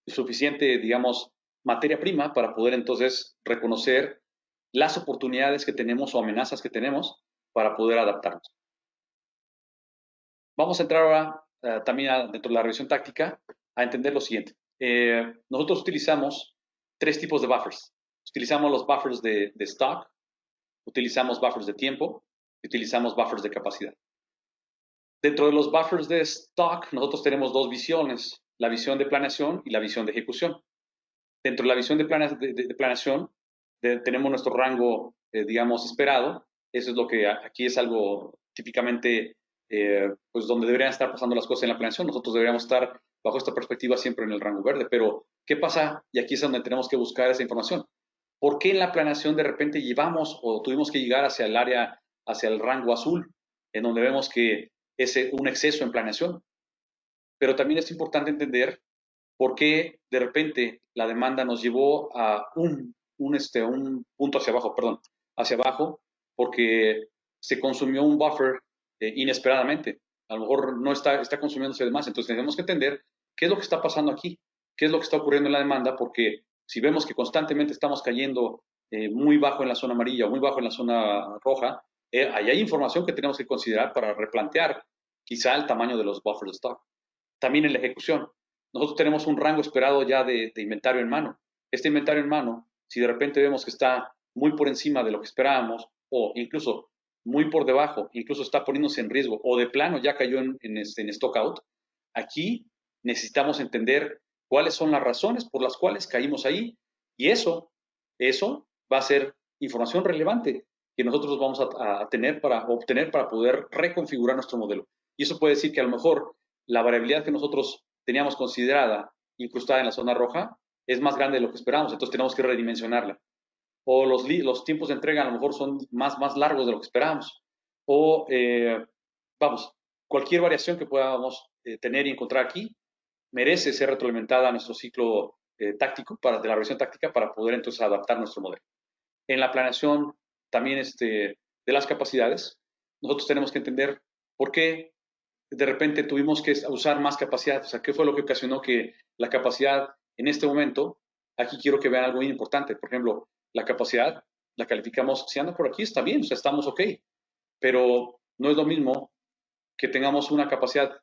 suficiente, digamos, materia prima para poder entonces reconocer las oportunidades que tenemos o amenazas que tenemos para poder adaptarnos. Vamos a entrar ahora también dentro de la revisión táctica a entender lo siguiente. Nosotros utilizamos tres tipos de buffers. Utilizamos los buffers de stock, utilizamos buffers de tiempo y utilizamos buffers de capacidad. Dentro de los buffers de stock, nosotros tenemos dos visiones, la visión de planeación y la visión de ejecución. Dentro de la visión de planeación, tenemos nuestro rango, digamos, esperado. Eso es lo que aquí es algo típicamente, pues donde deberían estar pasando las cosas en la planeación. Nosotros deberíamos estar bajo esta perspectiva siempre en el rango verde. Pero, ¿qué pasa? Y aquí es donde tenemos que buscar esa información. ¿Por qué en la planeación de repente llevamos o tuvimos que llegar hacia el área, hacia el rango azul, en donde vemos que es un exceso en planeación? Pero también es importante entender por qué de repente la demanda nos llevó a un punto hacia abajo, perdón, hacia abajo, porque se consumió un buffer inesperadamente. A lo mejor no está consumiéndose de más. Entonces tenemos que entender qué es lo que está pasando aquí, qué es lo que está ocurriendo en la demanda, porque si vemos que constantemente estamos cayendo muy bajo en la zona amarilla o muy bajo en la zona roja, ahí hay información que tenemos que considerar para replantear quizá el tamaño de los buffers de stock. También en la ejecución. Nosotros tenemos un rango esperado ya de inventario en mano. Este inventario en mano, si de repente vemos que está muy por encima de lo que esperábamos o incluso muy por debajo, incluso está poniéndose en riesgo o de plano ya cayó en stock out, aquí necesitamos entender cuáles son las razones por las cuales caímos ahí, y eso va a ser información relevante que nosotros vamos a obtener para poder reconfigurar nuestro modelo. Y eso puede decir que a lo mejor la variabilidad que nosotros teníamos considerada incrustada en la zona roja es más grande de lo que esperábamos, entonces tenemos que redimensionarla. O los tiempos de entrega a lo mejor son más largos de lo que esperábamos. O, vamos, cualquier variación que podamos tener y encontrar aquí merece ser retroalimentada a nuestro ciclo táctico, de la revisión táctica, para poder entonces adaptar nuestro modelo. En la planeación también de las capacidades, nosotros tenemos que entender por qué de repente tuvimos que usar más capacidad, o sea, qué fue lo que ocasionó que la capacidad en este momento, aquí quiero que vean algo muy importante, por ejemplo, la capacidad la calificamos, si anda por aquí está bien, o sea, estamos ok, pero no es lo mismo que tengamos una capacidad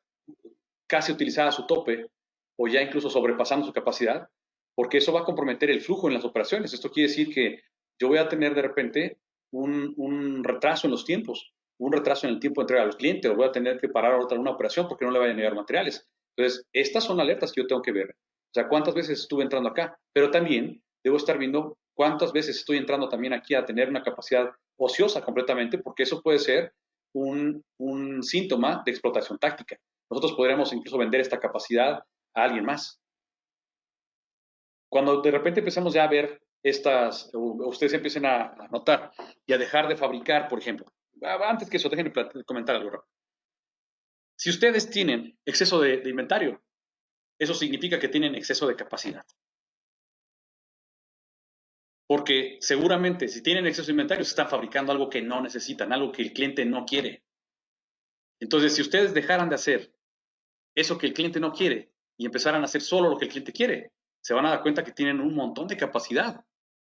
casi utilizada a su tope o ya incluso sobrepasando su capacidad, porque eso va a comprometer el flujo en las operaciones. Esto quiere decir que yo voy a tener de repente un retraso en los tiempos, un retraso en el tiempo de entrega al cliente, o voy a tener que parar otra una operación porque no le vaya a negar materiales. Entonces, estas son alertas que yo tengo que ver. O sea, cuántas veces estuve entrando acá, pero también debo estar viendo cuántas veces estoy entrando también aquí a tener una capacidad ociosa completamente, porque eso puede ser un síntoma de explotación táctica. Nosotros podríamos incluso vender esta capacidad a alguien más. Cuando de repente empezamos ya a ver ustedes empiecen a notar y a dejar de fabricar, por ejemplo. Antes que eso, déjenme comentar algo. Si ustedes tienen exceso de inventario, eso significa que tienen exceso de capacidad. Porque seguramente si tienen exceso de inventario, se están fabricando algo que no necesitan, algo que el cliente no quiere. Entonces, si ustedes dejaran de hacer eso que el cliente no quiere y empezaran a hacer solo lo que el cliente quiere, se van a dar cuenta que tienen un montón de capacidad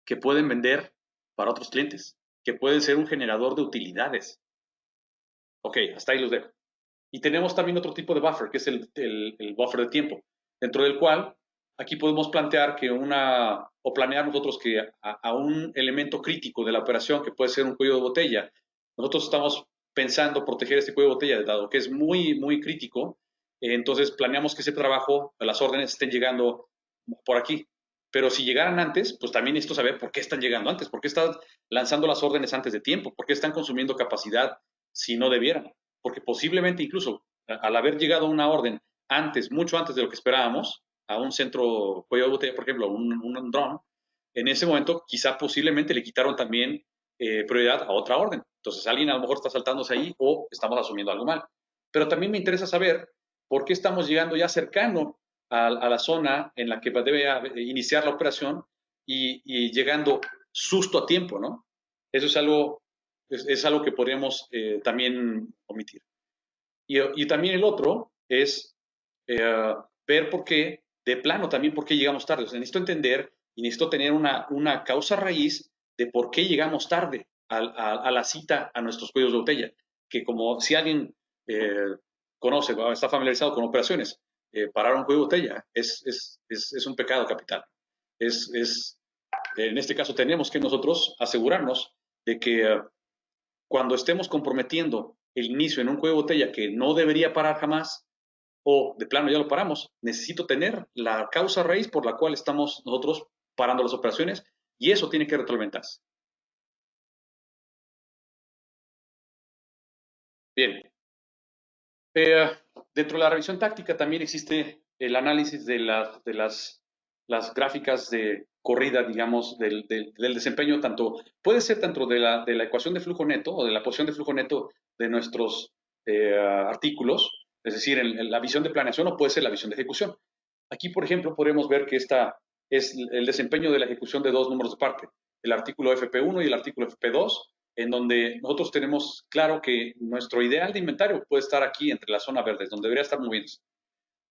que pueden vender para otros clientes, que pueden ser un generador de utilidades. Ok, hasta ahí los dejo. Y tenemos también otro tipo de buffer, que es el buffer de tiempo, dentro del cual aquí podemos plantear o planear nosotros que a un elemento crítico de la operación, que puede ser un cuello de botella, nosotros estamos pensando proteger este cuello de botella, dado que es muy, muy crítico, entonces planeamos que ese trabajo, las órdenes estén llegando por aquí. Pero si llegaran antes, pues también necesito saber por qué están llegando antes, por qué están lanzando las órdenes antes de tiempo, por qué están consumiendo capacidad si no debieran. Porque posiblemente incluso al haber llegado una orden antes, mucho antes de lo que esperábamos, a un centro cuello de botella, por ejemplo, un dron, en ese momento quizá posiblemente le quitaron también prioridad a otra orden. Entonces alguien a lo mejor está saltándose ahí o estamos asumiendo algo mal. Pero también me interesa saber por qué estamos llegando ya cercano a la zona en la que debe iniciar la operación y llegando susto a tiempo, ¿no? Eso es algo que podríamos también omitir. Y también el otro es ver por qué, de plano también por qué llegamos tarde. O sea, necesito entender y necesito tener una causa raíz de por qué llegamos tarde a la cita a nuestros cuellos de botella. Que como si alguien conoce, está familiarizado con operaciones, parar un cuello de botella es un pecado capital. En este caso tenemos que nosotros asegurarnos de que cuando estemos comprometiendo el inicio en un cuello de botella que no debería parar jamás, o de plano ya lo paramos, necesito tener la causa raíz por la cual estamos nosotros parando las operaciones y eso tiene que retroalimentarse. Bien. Dentro de la revisión táctica también existe el análisis de las gráficas de corrida, digamos, del desempeño, puede ser tanto de la ecuación de flujo neto o de la posición de flujo neto de nuestros artículos, es decir, la visión de planeación, o puede ser la visión de ejecución. Aquí, por ejemplo, podemos ver que esta es el desempeño de la ejecución de dos números de parte, el artículo FP1 y el artículo FP2, en donde nosotros tenemos claro que nuestro ideal de inventario puede estar aquí entre las zonas verdes, donde debería estar moviéndose.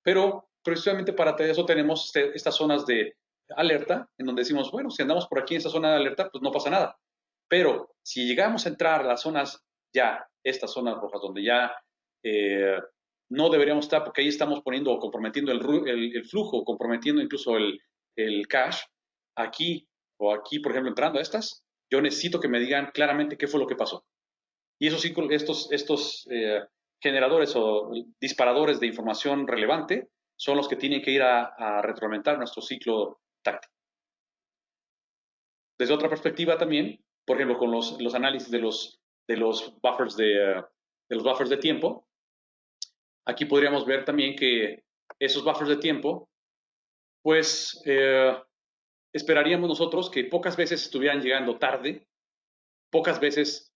Pero precisamente para eso tenemos estas zonas de alerta, en donde decimos, bueno, si andamos por aquí en esta zona de alerta, pues no pasa nada. Pero si llegamos a entrar a las zonas ya, estas zonas rojas, donde ya no deberíamos estar, porque ahí estamos poniendo o comprometiendo el flujo, comprometiendo incluso el cash, aquí o aquí, por ejemplo, entrando a estas, yo necesito que me digan claramente qué fue lo que pasó. Y esos estos generadores o disparadores de información relevante son los que tienen que ir a retroalimentar nuestro ciclo táctico. Desde otra perspectiva también, por ejemplo, con los análisis de los buffers de tiempo, aquí podríamos ver también que esos buffers de tiempo, pues esperaríamos nosotros que pocas veces estuvieran llegando tarde, pocas veces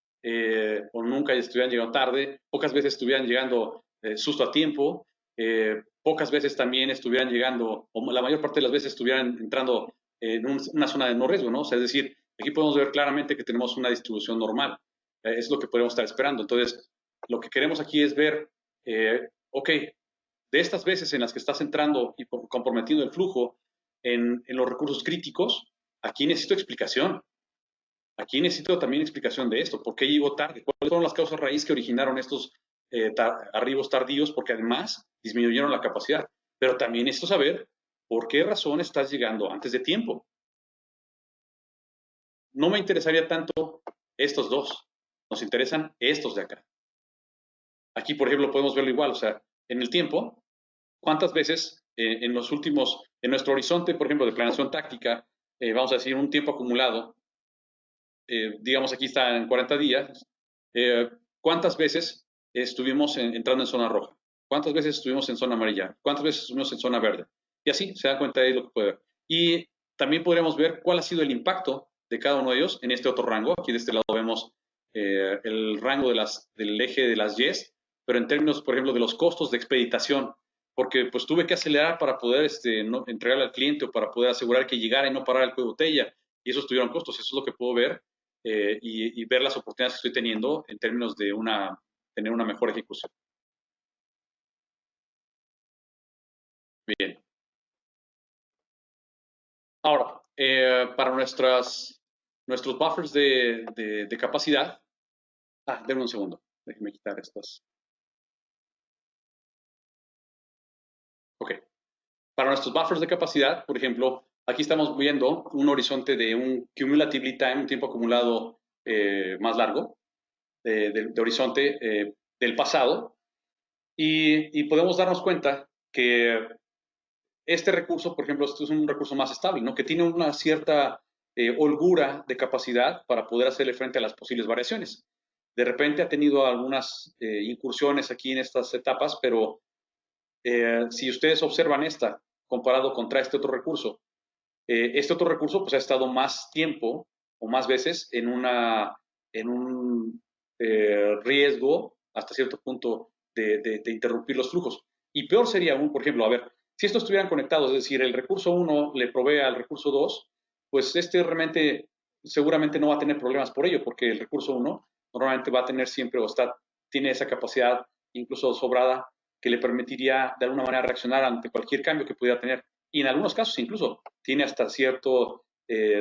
o nunca estuvieran llegando tarde, pocas veces estuvieran llegando justo a tiempo, pocas veces también estuvieran llegando, o la mayor parte de las veces estuvieran entrando en una zona de no riesgo, ¿no? O sea, es decir, aquí podemos ver claramente que tenemos una distribución normal. Es lo que podemos estar esperando. Entonces, lo que queremos aquí es ver, ok, de estas veces en las que estás entrando y comprometiendo el flujo en los recursos críticos, aquí necesito explicación. Aquí necesito también explicación de esto. ¿Por qué llegó tarde? ¿Cuáles fueron las causas raíz que originaron estos arribos tardíos? Porque además disminuyeron la capacidad. Pero también necesito saber por qué razón estás llegando antes de tiempo. No me interesaría tanto estos dos. Nos interesan estos de acá. Aquí, por ejemplo, podemos verlo igual. O sea, en el tiempo, ¿cuántas veces en los últimos, en nuestro horizonte, por ejemplo, de planeación táctica, vamos a decir un tiempo acumulado, digamos aquí está en 40 días, ¿cuántas veces estuvimos entrando en zona roja? ¿Cuántas veces estuvimos en zona amarilla? ¿Cuántas veces estuvimos en zona verde? Y así se da cuenta de lo que puede ver. Y también podríamos ver cuál ha sido el impacto de cada uno de ellos en este otro rango. Aquí de este lado vemos el rango del eje de las Ys, pero en términos, por ejemplo, de los costos de expeditación, porque pues tuve que acelerar para poder entregarle al cliente o para poder asegurar que llegara y no parar el cuello de botella, y esos tuvieron costos. Eso es lo que puedo ver y ver las oportunidades que estoy teniendo en términos de tener una mejor ejecución. Bien. Ahora, para nuestros buffers de capacidad, denme un segundo, déjenme quitar estas. Ok. Para nuestros buffers de capacidad, por ejemplo, aquí estamos viendo un horizonte de un cumulative time, un tiempo acumulado más largo, de horizonte del pasado, y podemos darnos cuenta que este recurso, por ejemplo, esto es un recurso más estable, ¿no? Que tiene una cierta holgura de capacidad para poder hacerle frente a las posibles variaciones. De repente ha tenido algunas incursiones aquí en estas etapas, pero si ustedes observan esta comparado contra este otro recurso pues ha estado más tiempo o más veces en un riesgo hasta cierto punto de interrumpir los flujos. Y peor sería aún, por ejemplo, a ver, si estos estuvieran conectados, es decir, el recurso 1 le provee al recurso 2, pues este realmente seguramente no va a tener problemas por ello, porque el recurso 1 normalmente va a tener siempre tiene esa capacidad incluso sobrada que le permitiría de alguna manera reaccionar ante cualquier cambio que pudiera tener. Y en algunos casos incluso tiene hasta cierto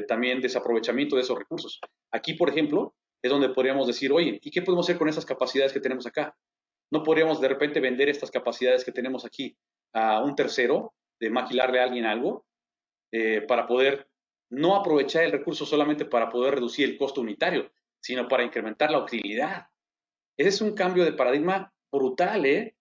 también desaprovechamiento de esos recursos. Aquí, por ejemplo, es donde podríamos decir, oye, ¿y qué podemos hacer con estas capacidades que tenemos acá? No podríamos de repente vender estas capacidades que tenemos aquí a un tercero, de maquilarle a alguien algo, para poder no aprovechar el recurso solamente para poder reducir el costo unitario, sino para incrementar la utilidad. Ese es un cambio de paradigma brutal, ¿eh?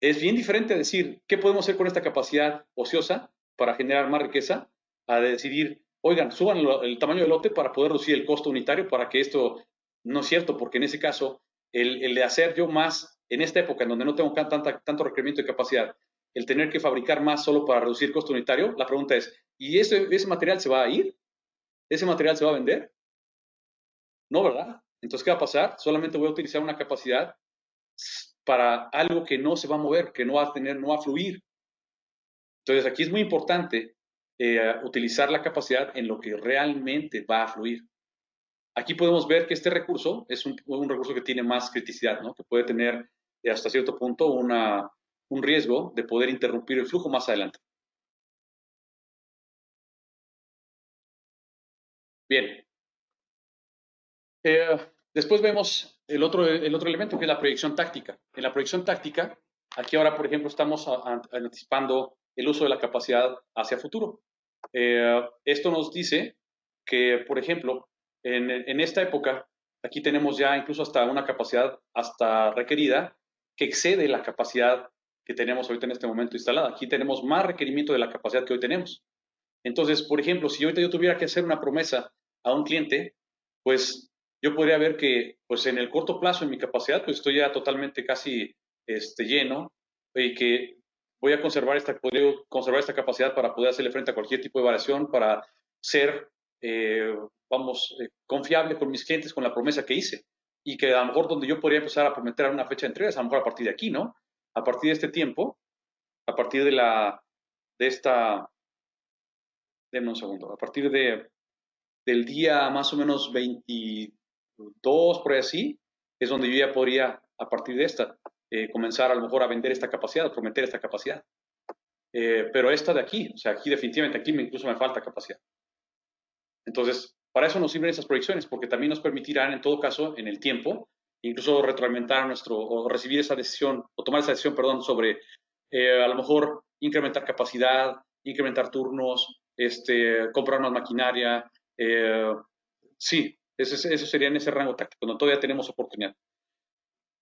Es bien diferente decir, ¿qué podemos hacer con esta capacidad ociosa para generar más riqueza? A decidir, oigan, suban el tamaño del lote para poder reducir el costo unitario para que esto, no es cierto, porque en ese caso, el de hacer yo más en esta época en donde no tengo tanto requerimiento de capacidad, el tener que fabricar más solo para reducir el costo unitario, la pregunta es, ¿y ese material se va a ir? ¿Ese material se va a vender? No, ¿verdad? Entonces, ¿qué va a pasar? Solamente voy a utilizar una capacidad para algo que no se va a mover, que no va a fluir. Entonces, aquí es muy importante utilizar la capacidad en lo que realmente va a fluir. Aquí podemos ver que este recurso es un recurso que tiene más criticidad, ¿no? Que puede tener hasta cierto punto un riesgo de poder interrumpir el flujo más adelante. Bien. Eh, Después vemos el otro elemento, que es la proyección táctica. En la proyección táctica, aquí ahora, por ejemplo, estamos anticipando el uso de la capacidad hacia futuro. Esto nos dice que, por ejemplo, en esta época, aquí tenemos ya incluso hasta una capacidad hasta requerida que excede la capacidad que tenemos ahorita en este momento instalada. Aquí tenemos más requerimiento de la capacidad que hoy tenemos. Entonces, por ejemplo, si ahorita yo tuviera que hacer una promesa a un cliente, pues yo podría ver que pues en el corto plazo en mi capacidad pues estoy ya totalmente casi lleno y que voy a podría conservar esta capacidad para poder hacerle frente a cualquier tipo de variación, para ser, confiable con mis clientes con la promesa que hice. Y que a lo mejor donde yo podría empezar a prometer una fecha de entrega es a lo mejor a partir de aquí, ¿no? A partir de este tiempo, a partir de esta, denme un segundo, a partir del día más o menos 22, por ahí así, es donde yo ya podría, a partir de esta, comenzar a lo mejor a vender esta capacidad, a prometer esta capacidad. Pero esta de aquí, o sea, aquí definitivamente, aquí incluso me falta capacidad. Entonces, para eso nos sirven esas proyecciones, porque también nos permitirán, en todo caso, en el tiempo, incluso retroalimentar o recibir esa decisión, o tomar esa decisión, perdón, sobre a lo mejor incrementar capacidad, incrementar turnos, comprar más maquinaria. Sí, eso sería en ese rango táctico, donde todavía tenemos oportunidad.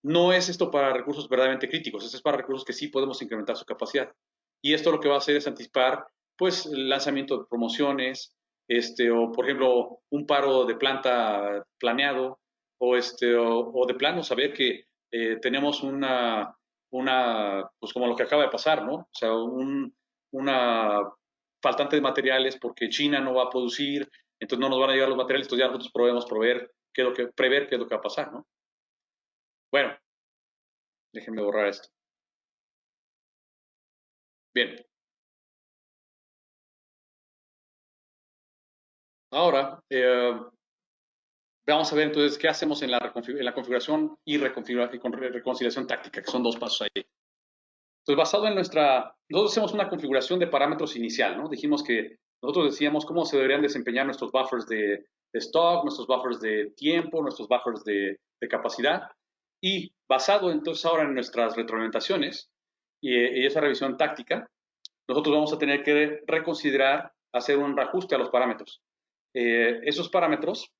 No es esto para recursos verdaderamente críticos, esto es para recursos que sí podemos incrementar su capacidad. Y esto lo que va a hacer es anticipar, pues, el lanzamiento de promociones, o por ejemplo, un paro de planta planeado, o de plano saber que tenemos pues como lo que acaba de pasar, ¿no? O sea, una faltante de materiales porque China no va a producir, entonces no nos van a llegar los materiales, entonces ya nosotros podemos prever qué es lo que va a pasar, ¿no? Bueno, déjenme borrar esto. Bien. Ahora, vamos a ver entonces qué hacemos en la configuración y reconciliación táctica, que son dos pasos ahí. Entonces, basado en nosotros hacemos una configuración de parámetros inicial, ¿no? Dijimos que nosotros decíamos cómo se deberían desempeñar nuestros buffers de stock, nuestros buffers de tiempo, nuestros buffers de capacidad. Y basado entonces ahora en nuestras retroalimentaciones y esa revisión táctica, nosotros vamos a tener que reconsiderar, hacer un reajuste a los parámetros. Esos parámetros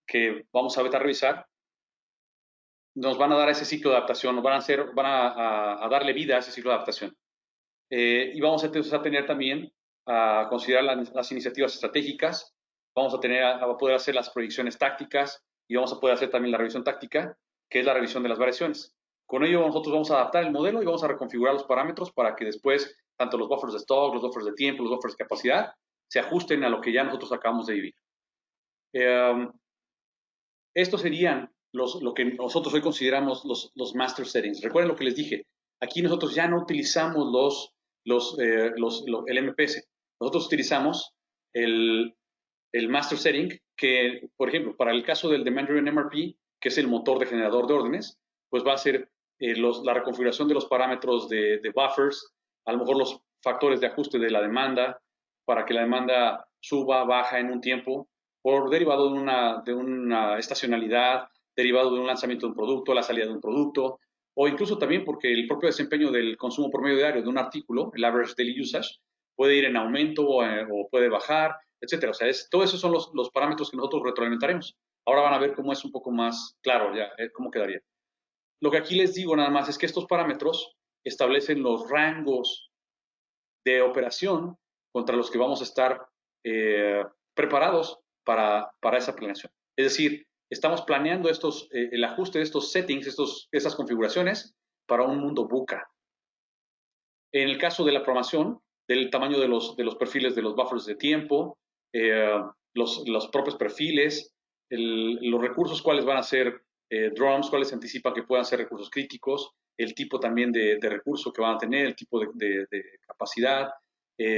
que vamos a revisar nos van a dar ese ciclo de adaptación, van a darle vida a ese ciclo de adaptación. Y vamos entonces a tener también a considerar las iniciativas estratégicas, vamos a poder hacer las proyecciones tácticas y vamos a poder hacer también la revisión táctica, que es la revisión de las variaciones. Con ello nosotros vamos a adaptar el modelo y vamos a reconfigurar los parámetros para que después tanto los buffers de stock, los buffers de tiempo, los buffers de capacidad se ajusten a lo que ya nosotros acabamos de vivir. Estos serían lo que nosotros hoy consideramos los master settings. Recuerden lo que les dije. Aquí nosotros ya no utilizamos el MPS. Nosotros utilizamos el master setting que, por ejemplo, para el caso del Demand Driven MRP, que es el motor de generador de órdenes, pues va a ser la reconfiguración de los parámetros de buffers, a lo mejor los factores de ajuste de la demanda, para que la demanda suba, baja en un tiempo, por derivado de una estacionalidad, derivado de un lanzamiento de un producto, la salida de un producto, o incluso también porque el propio desempeño del consumo promedio diario de un artículo, el average daily usage, puede ir en aumento o puede bajar, etcétera. O sea, todos esos son los parámetros que nosotros retroalimentaremos. Ahora van a ver cómo es un poco más claro ya, cómo quedaría. Lo que aquí les digo nada más es que estos parámetros establecen los rangos de operación contra los que vamos a estar preparados para esa planeación. Es decir, estamos planeando el ajuste de estos settings, estas configuraciones para un mundo VUCA. En el caso de la programación, del tamaño de los perfiles de los buffers de tiempo, los propios perfiles, los recursos cuáles van a ser drums, cuáles se anticipa que puedan ser recursos críticos, el tipo también de recurso que van a tener, el tipo de capacidad,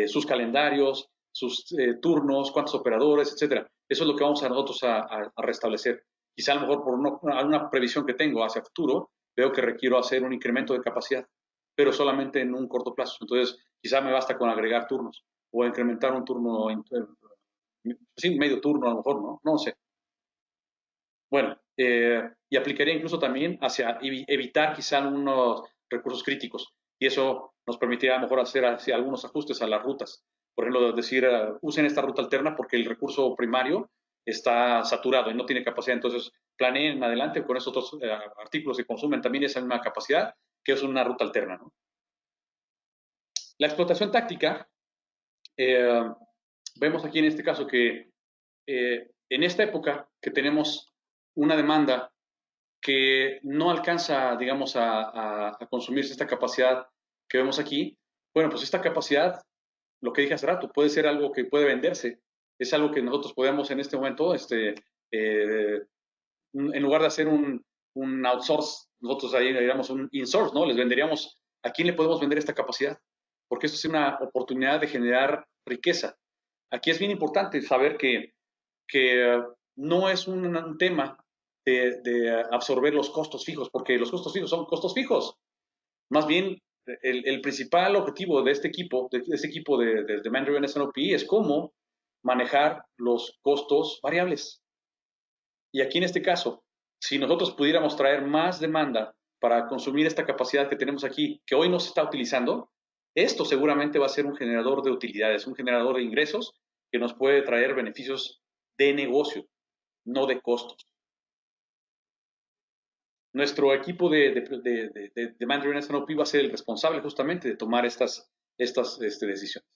sus calendarios, sus turnos, cuántos operadores, etcétera. Eso es lo que vamos a nosotros a restablecer. Quizá a lo mejor por alguna previsión que tengo hacia futuro, veo que requiero hacer un incremento de capacidad, pero solamente en un corto plazo. Entonces, quizá me basta con agregar turnos o incrementar un turno, sí, medio turno a lo mejor, ¿no? No sé. Bueno, y aplicaría incluso también hacia evitar quizá algunos recursos críticos y eso nos permitiría a lo mejor hacer algunos ajustes a las rutas. Por ejemplo, decir, usen esta ruta alterna porque el recurso primario está saturado y no tiene capacidad. Entonces, planeen en adelante con esos otros artículos que consumen también esa misma capacidad, que es una ruta alterna, ¿no? La explotación táctica, vemos aquí en este caso que en esta época que tenemos una demanda que no alcanza, digamos, a consumirse esta capacidad que vemos aquí, bueno, pues esta capacidad, lo que dije hace rato, puede ser algo que puede venderse, es algo que nosotros podemos en este momento, en lugar de hacer un outsource, nosotros ahí diríamos un insource, ¿no? Les venderíamos, ¿a quién le podemos vender esta capacidad? Porque esto es una oportunidad de generar riqueza. Aquí es bien importante saber que no es un tema de absorber los costos fijos, porque los costos fijos son costos fijos. Más bien, el principal objetivo de este equipo, de Demand Driven S&OP, es cómo manejar los costos variables. Y aquí en este caso, si nosotros pudiéramos traer más demanda para consumir esta capacidad que tenemos aquí, que hoy no se está utilizando, esto seguramente va a ser un generador de utilidades, un generador de ingresos que nos puede traer beneficios de negocio, no de costos. Nuestro equipo de Demand Driven S&OP va a ser el responsable justamente de tomar estas decisiones.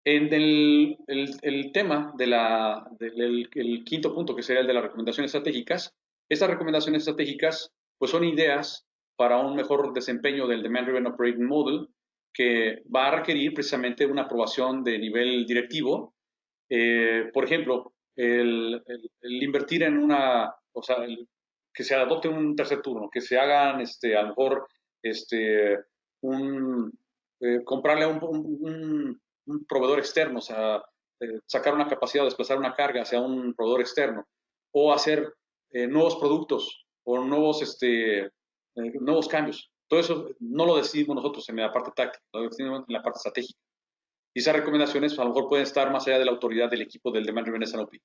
En el tema del quinto punto, que sería el de las recomendaciones estratégicas, estas recomendaciones estratégicas pues son ideas para un mejor desempeño del Demand Driven Operating Model, que va a requerir precisamente una aprobación de nivel directivo. Por ejemplo, el invertir en o sea, que se adopte un tercer turno, que se hagan a lo mejor un, comprarle a un proveedor externo, o sea, sacar una capacidad o desplazar una carga hacia un proveedor externo, o hacer nuevos productos o nuevos cambios. Todo eso no lo decidimos nosotros en la parte táctica, lo decidimos en la parte estratégica. Y esas recomendaciones a lo mejor pueden estar más allá de la autoridad del equipo del Demand Driven S&OP.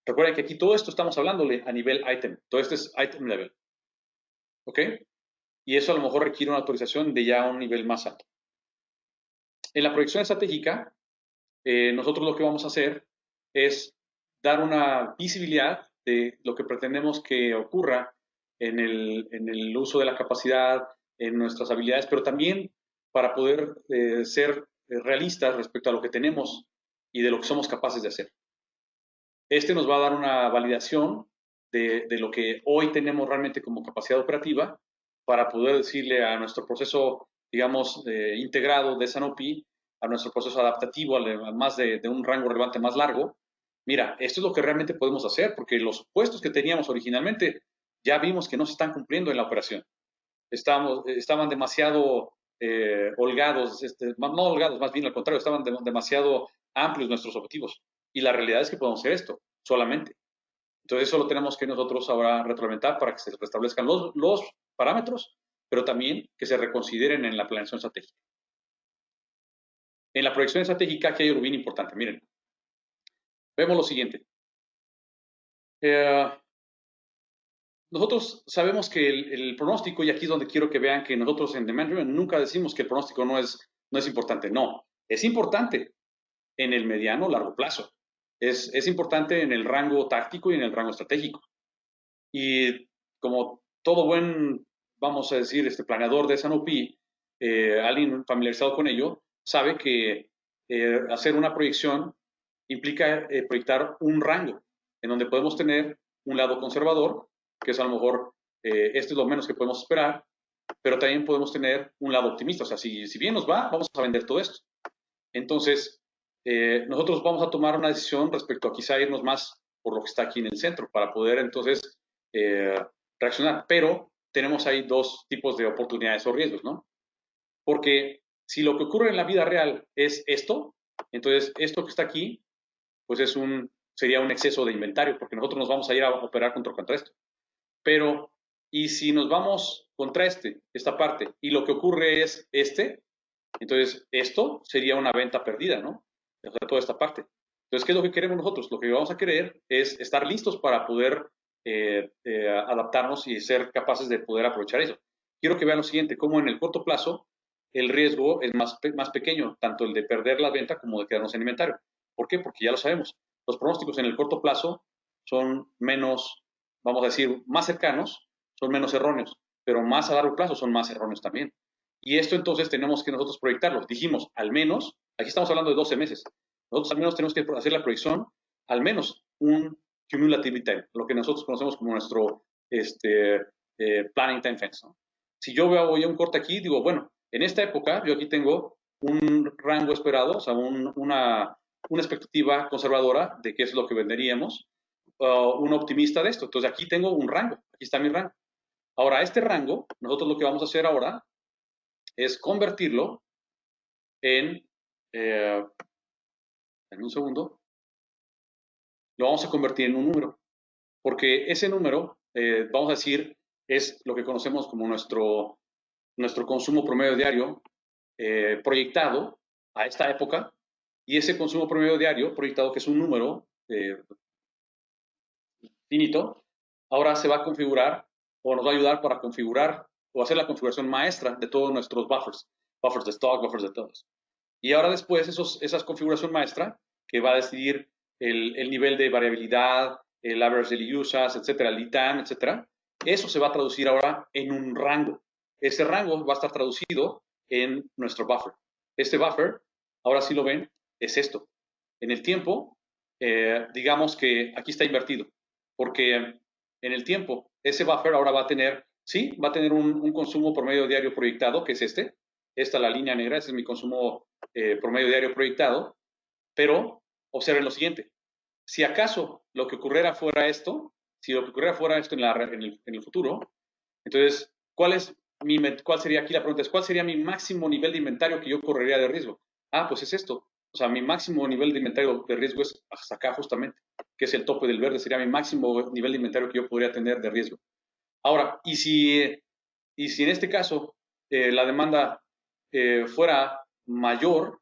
Recuerden que aquí todo esto estamos hablándole a nivel item. Todo esto es item level. ¿Ok? Y eso a lo mejor requiere una autorización de ya un nivel más alto. En la proyección estratégica, nosotros lo que vamos a hacer es dar una visibilidad de lo que pretendemos que ocurra en el uso de la capacidad, en nuestras habilidades, pero también para poder ser realistas respecto a lo que tenemos y de lo que somos capaces de hacer. Este nos va a dar una validación de lo que hoy tenemos realmente como capacidad operativa para poder decirle a nuestro proceso, digamos, integrado de S&OP, a nuestro proceso adaptativo, además de un rango relevante más largo, mira, esto es lo que realmente podemos hacer, porque los supuestos que teníamos originalmente ya vimos que no se están cumpliendo en la operación. Estaban demasiado holgados, no holgados, más bien al contrario, estaban demasiado amplios nuestros objetivos. Y la realidad es que podemos hacer esto solamente. Entonces eso lo tenemos que nosotros ahora retroalimentar para que se restablezcan los parámetros, pero también que se reconsideren en la planeación estratégica. En la proyección estratégica aquí hay algo bien importante. Miren, vemos lo siguiente. Nosotros sabemos que el pronóstico, y aquí es donde quiero que vean que nosotros en Demand Driven nunca decimos que el pronóstico no es importante. No, es importante en el mediano o largo plazo. Es importante en el rango táctico y en el rango estratégico. Y como todo buen, vamos a decir, planeador de S&OP, alguien familiarizado con ello, sabe que hacer una proyección implica proyectar un rango en donde podemos tener un lado conservador, que es a lo mejor esto es lo menos que podemos esperar, pero también podemos tener un lado optimista. O sea, si bien nos va, vamos a vender todo esto. Entonces, nosotros vamos a tomar una decisión respecto a quizá irnos más por lo que está aquí en el centro, para poder entonces reaccionar. Pero tenemos ahí dos tipos de oportunidades o riesgos, ¿no? Porque si lo que ocurre en la vida real es esto, entonces esto que está aquí, pues sería un exceso de inventario, porque nosotros nos vamos a ir a operar contra esto. Pero, y si nos vamos contra esta parte, y lo que ocurre es entonces esto sería una venta perdida, ¿no? O sea, toda esta parte. Entonces, ¿qué es lo que queremos nosotros? Lo que vamos a querer es estar listos para poder adaptarnos y ser capaces de poder aprovechar eso. Quiero que vean lo siguiente, cómo en el corto plazo el riesgo es más pequeño, tanto el de perder la venta como de quedarnos en inventario. ¿Por qué? Porque ya lo sabemos. Los pronósticos en el corto plazo son menos, vamos a decir, más cercanos, son menos erróneos, pero más a largo plazo son más erróneos también. Y esto entonces tenemos que nosotros proyectarlo. Dijimos, al menos, aquí estamos hablando de 12 meses, nosotros al menos tenemos que hacer la proyección, al menos un cumulative time, lo que nosotros conocemos como nuestro planning time fence, ¿no? Si yo veo un corte aquí, digo, bueno, en esta época yo aquí tengo un rango esperado, o sea, una expectativa conservadora de qué es lo que venderíamos, un optimista de esto. Entonces aquí tengo un rango, aquí está mi rango. Ahora, este rango, nosotros lo que vamos a hacer ahora es convertirlo en, eh, en un segundo, lo vamos a convertir en un número, porque ese número, vamos a decir, es lo que conocemos como nuestro consumo promedio diario proyectado a esta época, y ese consumo promedio diario proyectado, que es un número finito, ahora se va a configurar o nos va a ayudar para configurar o hacer la configuración maestra de todos nuestros buffers, buffers de stock, buffers de todos. Y ahora después esas configuración maestra que va a decidir el nivel de variabilidad, el average daily usage, etcétera, el lead time, etcétera, eso se va a traducir ahora en un rango. Ese rango va a estar traducido en nuestro buffer. Este buffer, ahora sí lo ven, es esto. En el tiempo, digamos que aquí está invertido, porque en el tiempo, ese buffer ahora va a tener, sí, va a tener un consumo promedio diario proyectado, que es este. Esta la línea negra, ese es mi consumo promedio diario proyectado, pero observen lo siguiente. Si acaso lo que ocurriera fuera esto, si lo que ocurriera fuera esto en el futuro, entonces, ¿cuál sería aquí la pregunta? ¿Cuál sería mi máximo nivel de inventario que yo correría de riesgo? Ah, pues es esto. O sea, mi máximo nivel de inventario de riesgo es hasta acá justamente, que es el tope del verde, sería mi máximo nivel de inventario que yo podría tener de riesgo. Ahora, y si en este caso la demanda fuera mayor,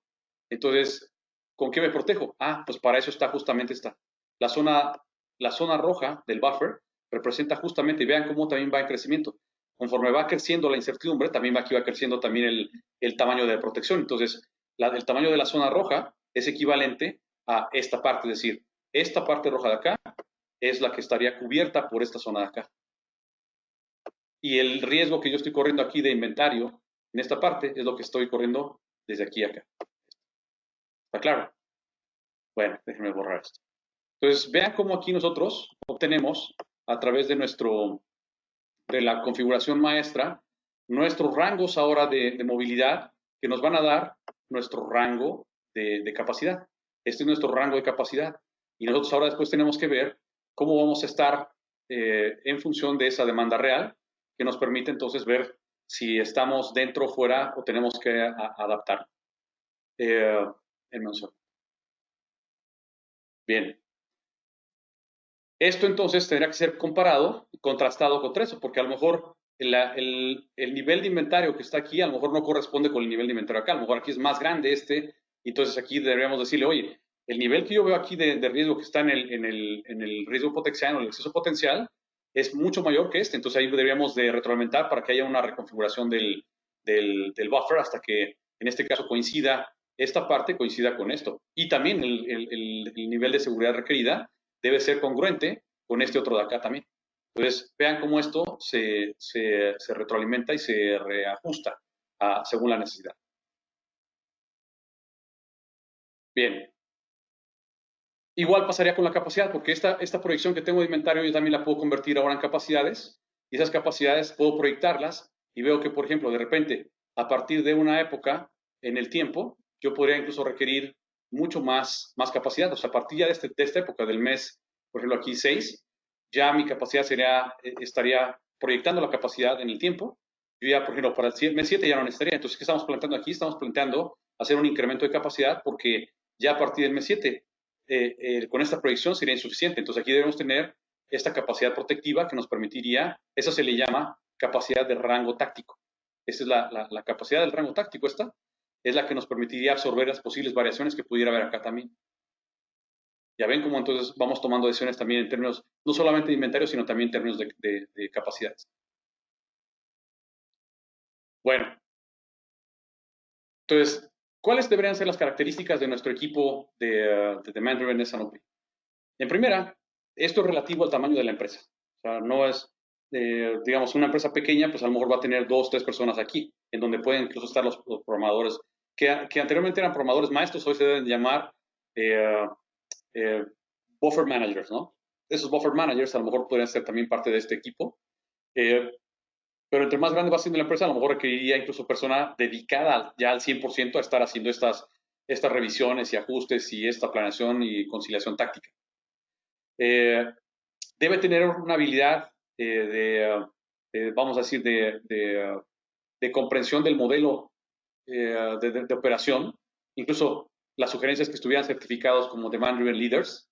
entonces, ¿con qué me protejo? Ah, pues para eso está justamente esta. La zona, la zona roja del buffer representa justamente, y vean cómo también va en crecimiento. Conforme va creciendo la incertidumbre, también aquí va creciendo también el tamaño de protección. Entonces, el tamaño de la zona roja es equivalente a esta parte, es decir, esta parte roja de acá es la que estaría cubierta por esta zona de acá. Y el riesgo que yo estoy corriendo aquí de inventario en esta parte es lo que estoy corriendo desde aquí a acá. ¿Está claro? Bueno, déjenme borrar esto. Entonces, vean cómo aquí nosotros obtenemos a través de la configuración maestra nuestros rangos ahora de movilidad que nos van a dar nuestro rango de capacidad. Este es nuestro rango de capacidad. Y nosotros ahora después tenemos que ver cómo vamos a estar en función de esa demanda real que nos permite entonces ver si estamos dentro o fuera o tenemos que adaptar. Bien. Esto entonces tendría que ser comparado y contrastado contra eso, porque a lo mejor el nivel de inventario que está aquí a lo mejor no corresponde con el nivel de inventario acá, a lo mejor aquí es más grande y entonces aquí deberíamos decirle, oye, el nivel que yo veo aquí de riesgo que está en el riesgo potencial o el exceso potencial es mucho mayor que este, entonces ahí deberíamos de retroalimentar para que haya una reconfiguración del buffer hasta que en este caso esta parte coincida con esto. Y también el nivel de seguridad requerida debe ser congruente con este otro de acá también. Entonces, vean cómo esto se retroalimenta y se reajusta según la necesidad. Bien. Igual pasaría con la capacidad, porque esta proyección que tengo de inventario yo también la puedo convertir ahora en capacidades, y esas capacidades puedo proyectarlas, y veo que, por ejemplo, de repente, a partir de una época en el tiempo, yo podría incluso requerir mucho más capacidad. O sea, a partir ya de esta época, del mes, por ejemplo, aquí 6, ya mi capacidad estaría proyectando la capacidad en el tiempo. Yo ya, por ejemplo, para el mes 7 ya no necesitaría. Entonces, ¿qué estamos planteando aquí? Estamos planteando hacer un incremento de capacidad porque ya a partir del mes 7 con esta proyección sería insuficiente. Entonces aquí debemos tener esta capacidad protectiva que nos permitiría, eso se le llama capacidad de rango táctico. Esta es la capacidad del rango táctico, esta es la que nos permitiría absorber las posibles variaciones que pudiera haber acá también. Ya ven cómo entonces vamos tomando decisiones también en términos, no solamente de inventario, sino también en términos de capacidades. Bueno, entonces, ¿cuáles deberían ser las características de nuestro equipo de Demand Driven S&OP? En primera, esto es relativo al tamaño de la empresa. O sea, no es, digamos, una empresa pequeña, pues a lo mejor va a tener 2, 3 personas aquí. en donde pueden incluso estar los programadores, que anteriormente eran programadores maestros, hoy se deben llamar eh, buffer managers, ¿no? Esos buffer managers a lo mejor podrían ser también parte de este equipo, pero entre más grande va siendo la empresa, a lo mejor requeriría incluso persona dedicada ya al 100% a estar haciendo estas revisiones y ajustes y esta planeación y conciliación táctica. Debe tener una habilidad vamos a decir, de comprensión del modelo de operación. Incluso las sugerencias que estuvieran certificados como Demand Driven Leaders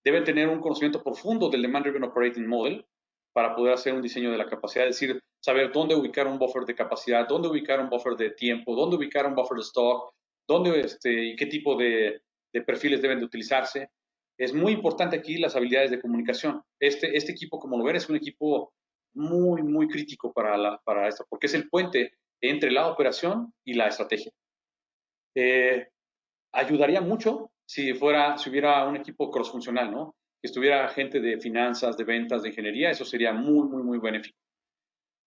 deben tener un conocimiento profundo del Demand Driven Operating Model para poder hacer un diseño de la capacidad, es decir, saber dónde ubicar un buffer de capacidad, dónde ubicar un buffer de tiempo, dónde ubicar un buffer de stock, dónde y qué tipo de perfiles deben de utilizarse. Es muy importante aquí las habilidades de comunicación. Este equipo, como lo ven, es un equipo muy, muy crítico para esto, porque es el puente entre la operación y la estrategia. Ayudaría mucho si hubiera un equipo cross-funcional, ¿no? Que estuviera gente de finanzas, de ventas, de ingeniería, eso sería muy, muy, muy benéfico.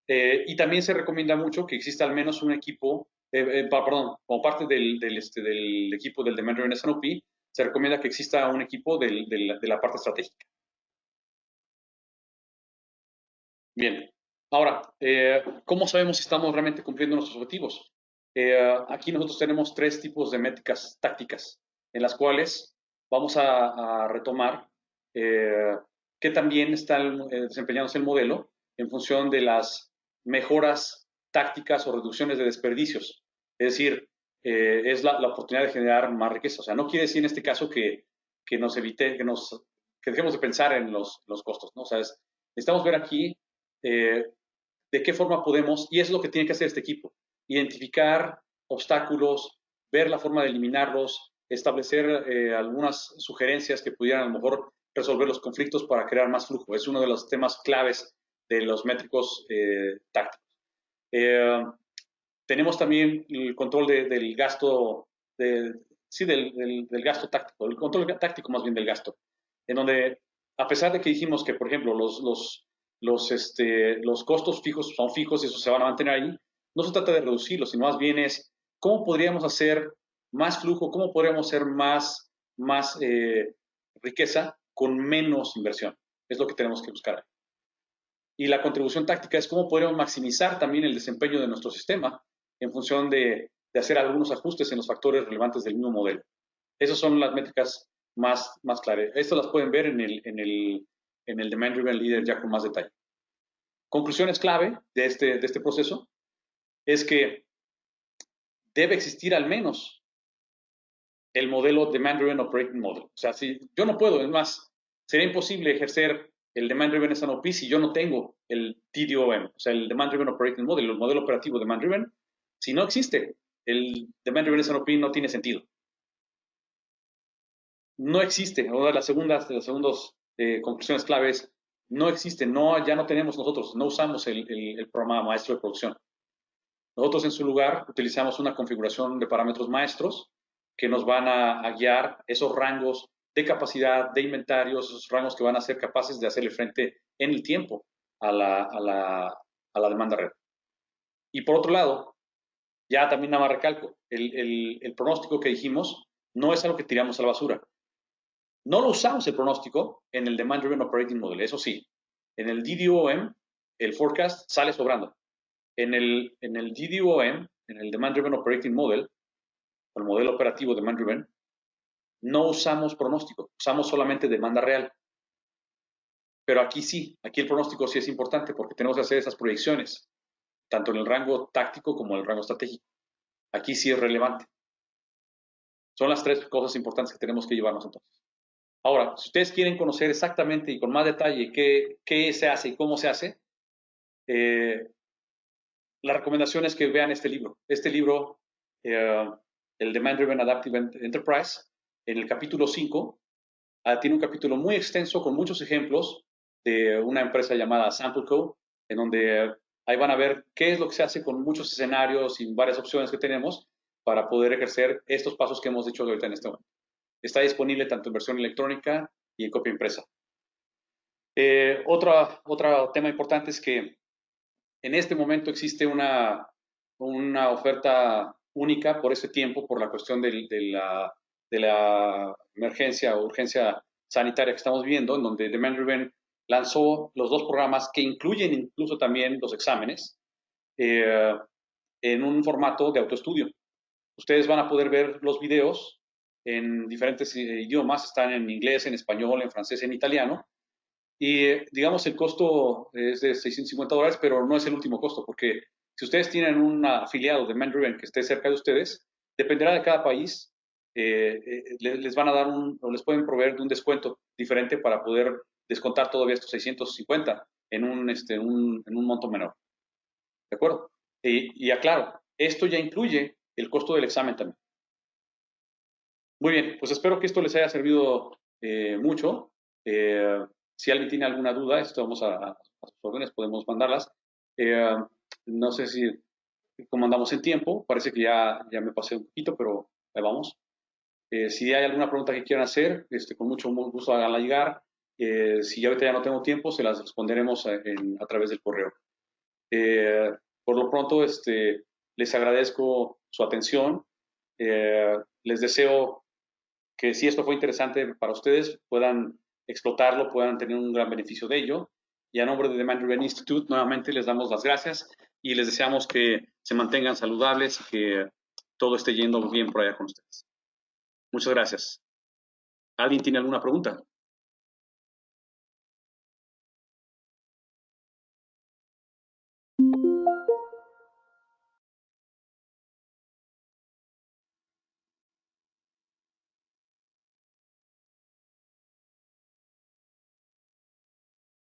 Y también se recomienda mucho que exista al menos un equipo, perdón, como parte del equipo del Demand Driven S&OP, se recomienda que exista un equipo de la parte estratégica. Bien, ahora, ¿cómo sabemos si estamos realmente cumpliendo nuestros objetivos? Aquí nosotros tenemos 3 tipos de métricas tácticas en las cuales vamos a retomar qué también está desempeñándose el modelo en función de las mejoras tácticas o reducciones de desperdicios. Es decir, es la oportunidad de generar más riqueza. O sea, no quiere decir en este caso que nos evite, que dejemos de pensar en los costos, ¿no? O sea, necesitamos ver aquí de qué forma podemos, y es lo que tiene que hacer este equipo, identificar obstáculos, ver la forma de eliminarlos, establecer algunas sugerencias que pudieran a lo mejor resolver los conflictos para crear más flujo. Es uno de los temas claves de los métricos tácticos. Tenemos también el control del gasto, del gasto táctico, el control táctico más bien del gasto, en donde a pesar de que dijimos que, por ejemplo, los costos fijos son fijos y esos se van a mantener ahí, no se trata de reducirlos, sino más bien es cómo podríamos hacer más flujo, cómo podríamos hacer más riqueza con menos inversión. Es lo que tenemos que buscar. Y la contribución táctica es cómo podríamos maximizar también el desempeño de nuestro sistema en función de hacer algunos ajustes en los factores relevantes del mismo modelo. Esas son las métricas más claras. Estas las pueden ver en el Demand Driven Leader ya con más detalle. Conclusiones clave de este proceso es que debe existir al menos el modelo Demand Driven Operating Model. O sea, si yo no puedo, es más, sería imposible ejercer el Demand Driven S&OP si yo no tengo el DDOM, o sea, el Demand Driven Operating Model, el modelo operativo Demand Driven. Si no existe, el Demand Driven S&OP no tiene sentido. No existe, una de las segundas conclusiones claves, no existe, ya no tenemos nosotros, no usamos el programa maestro de producción. Nosotros en su lugar utilizamos una configuración de parámetros maestros que nos van a guiar esos rangos de capacidad, de inventarios, esos rangos que van a ser capaces de hacerle frente en el tiempo a la demanda real. Y por otro lado, ya también nada más recalco, el pronóstico que dijimos no es algo que tiramos a la basura. No lo usamos el pronóstico en el Demand Driven Operating Model, eso sí. En el DDOM, el forecast sale sobrando. En el DDOM, en el Demand Driven Operating Model, o el modelo operativo Demand Driven, no usamos pronóstico, usamos solamente demanda real. Pero aquí sí, aquí el pronóstico sí es importante porque tenemos que hacer esas proyecciones, tanto en el rango táctico como en el rango estratégico. Aquí sí es relevante. Son las 3 cosas importantes que tenemos que llevarnos entonces. Ahora, si ustedes quieren conocer exactamente y con más detalle qué se hace y cómo se hace, la recomendación es que vean este libro. Este libro, el Demand Driven Adaptive Enterprise, en el capítulo 5, tiene un capítulo muy extenso con muchos ejemplos de una empresa llamada SampleCo, en donde ahí van a ver qué es lo que se hace con muchos escenarios y varias opciones que tenemos para poder ejercer estos pasos que hemos dicho ahorita en este momento. Está disponible tanto en versión electrónica y en copia impresa. Otro tema importante es que en este momento existe una una oferta única por este tiempo, por la cuestión de la emergencia o urgencia sanitaria que estamos viviendo, en donde Demand Driven lanzó los dos programas que incluyen incluso también los exámenes eh, en un formato de autoestudio. Ustedes van a poder ver los videos en diferentes idiomas, están en inglés, en español, en francés, en italiano, y digamos el costo es de $650, pero no es el último costo, porque si ustedes tienen un afiliado de Mandriven que esté cerca de ustedes, dependerá de cada país, les van a dar o les pueden proveer de un descuento diferente para poder descontar todavía estos 650 en un monto menor. ¿De acuerdo? Y aclaro, esto ya incluye el costo del examen también. Muy bien, pues espero que esto les haya servido mucho. Si alguien tiene alguna duda, estamos a sus órdenes, podemos mandarlas. Eh, no sé si cómo andamos en tiempo, parece que ya me pasé un poquito, pero ahí vamos. Si hay alguna pregunta que quieran hacer, con mucho gusto háganla llegar. Si ahorita ya no tengo tiempo, se las responderemos a través del correo. Eh, por lo pronto, les agradezco su atención. Les deseo que si esto fue interesante para ustedes, puedan explotarlo, puedan tener un gran beneficio de ello. Y a nombre de The Mandarin Institute, nuevamente les damos las gracias y les deseamos que se mantengan saludables y que todo esté yendo bien por allá con ustedes. Muchas gracias. ¿Alguien tiene alguna pregunta?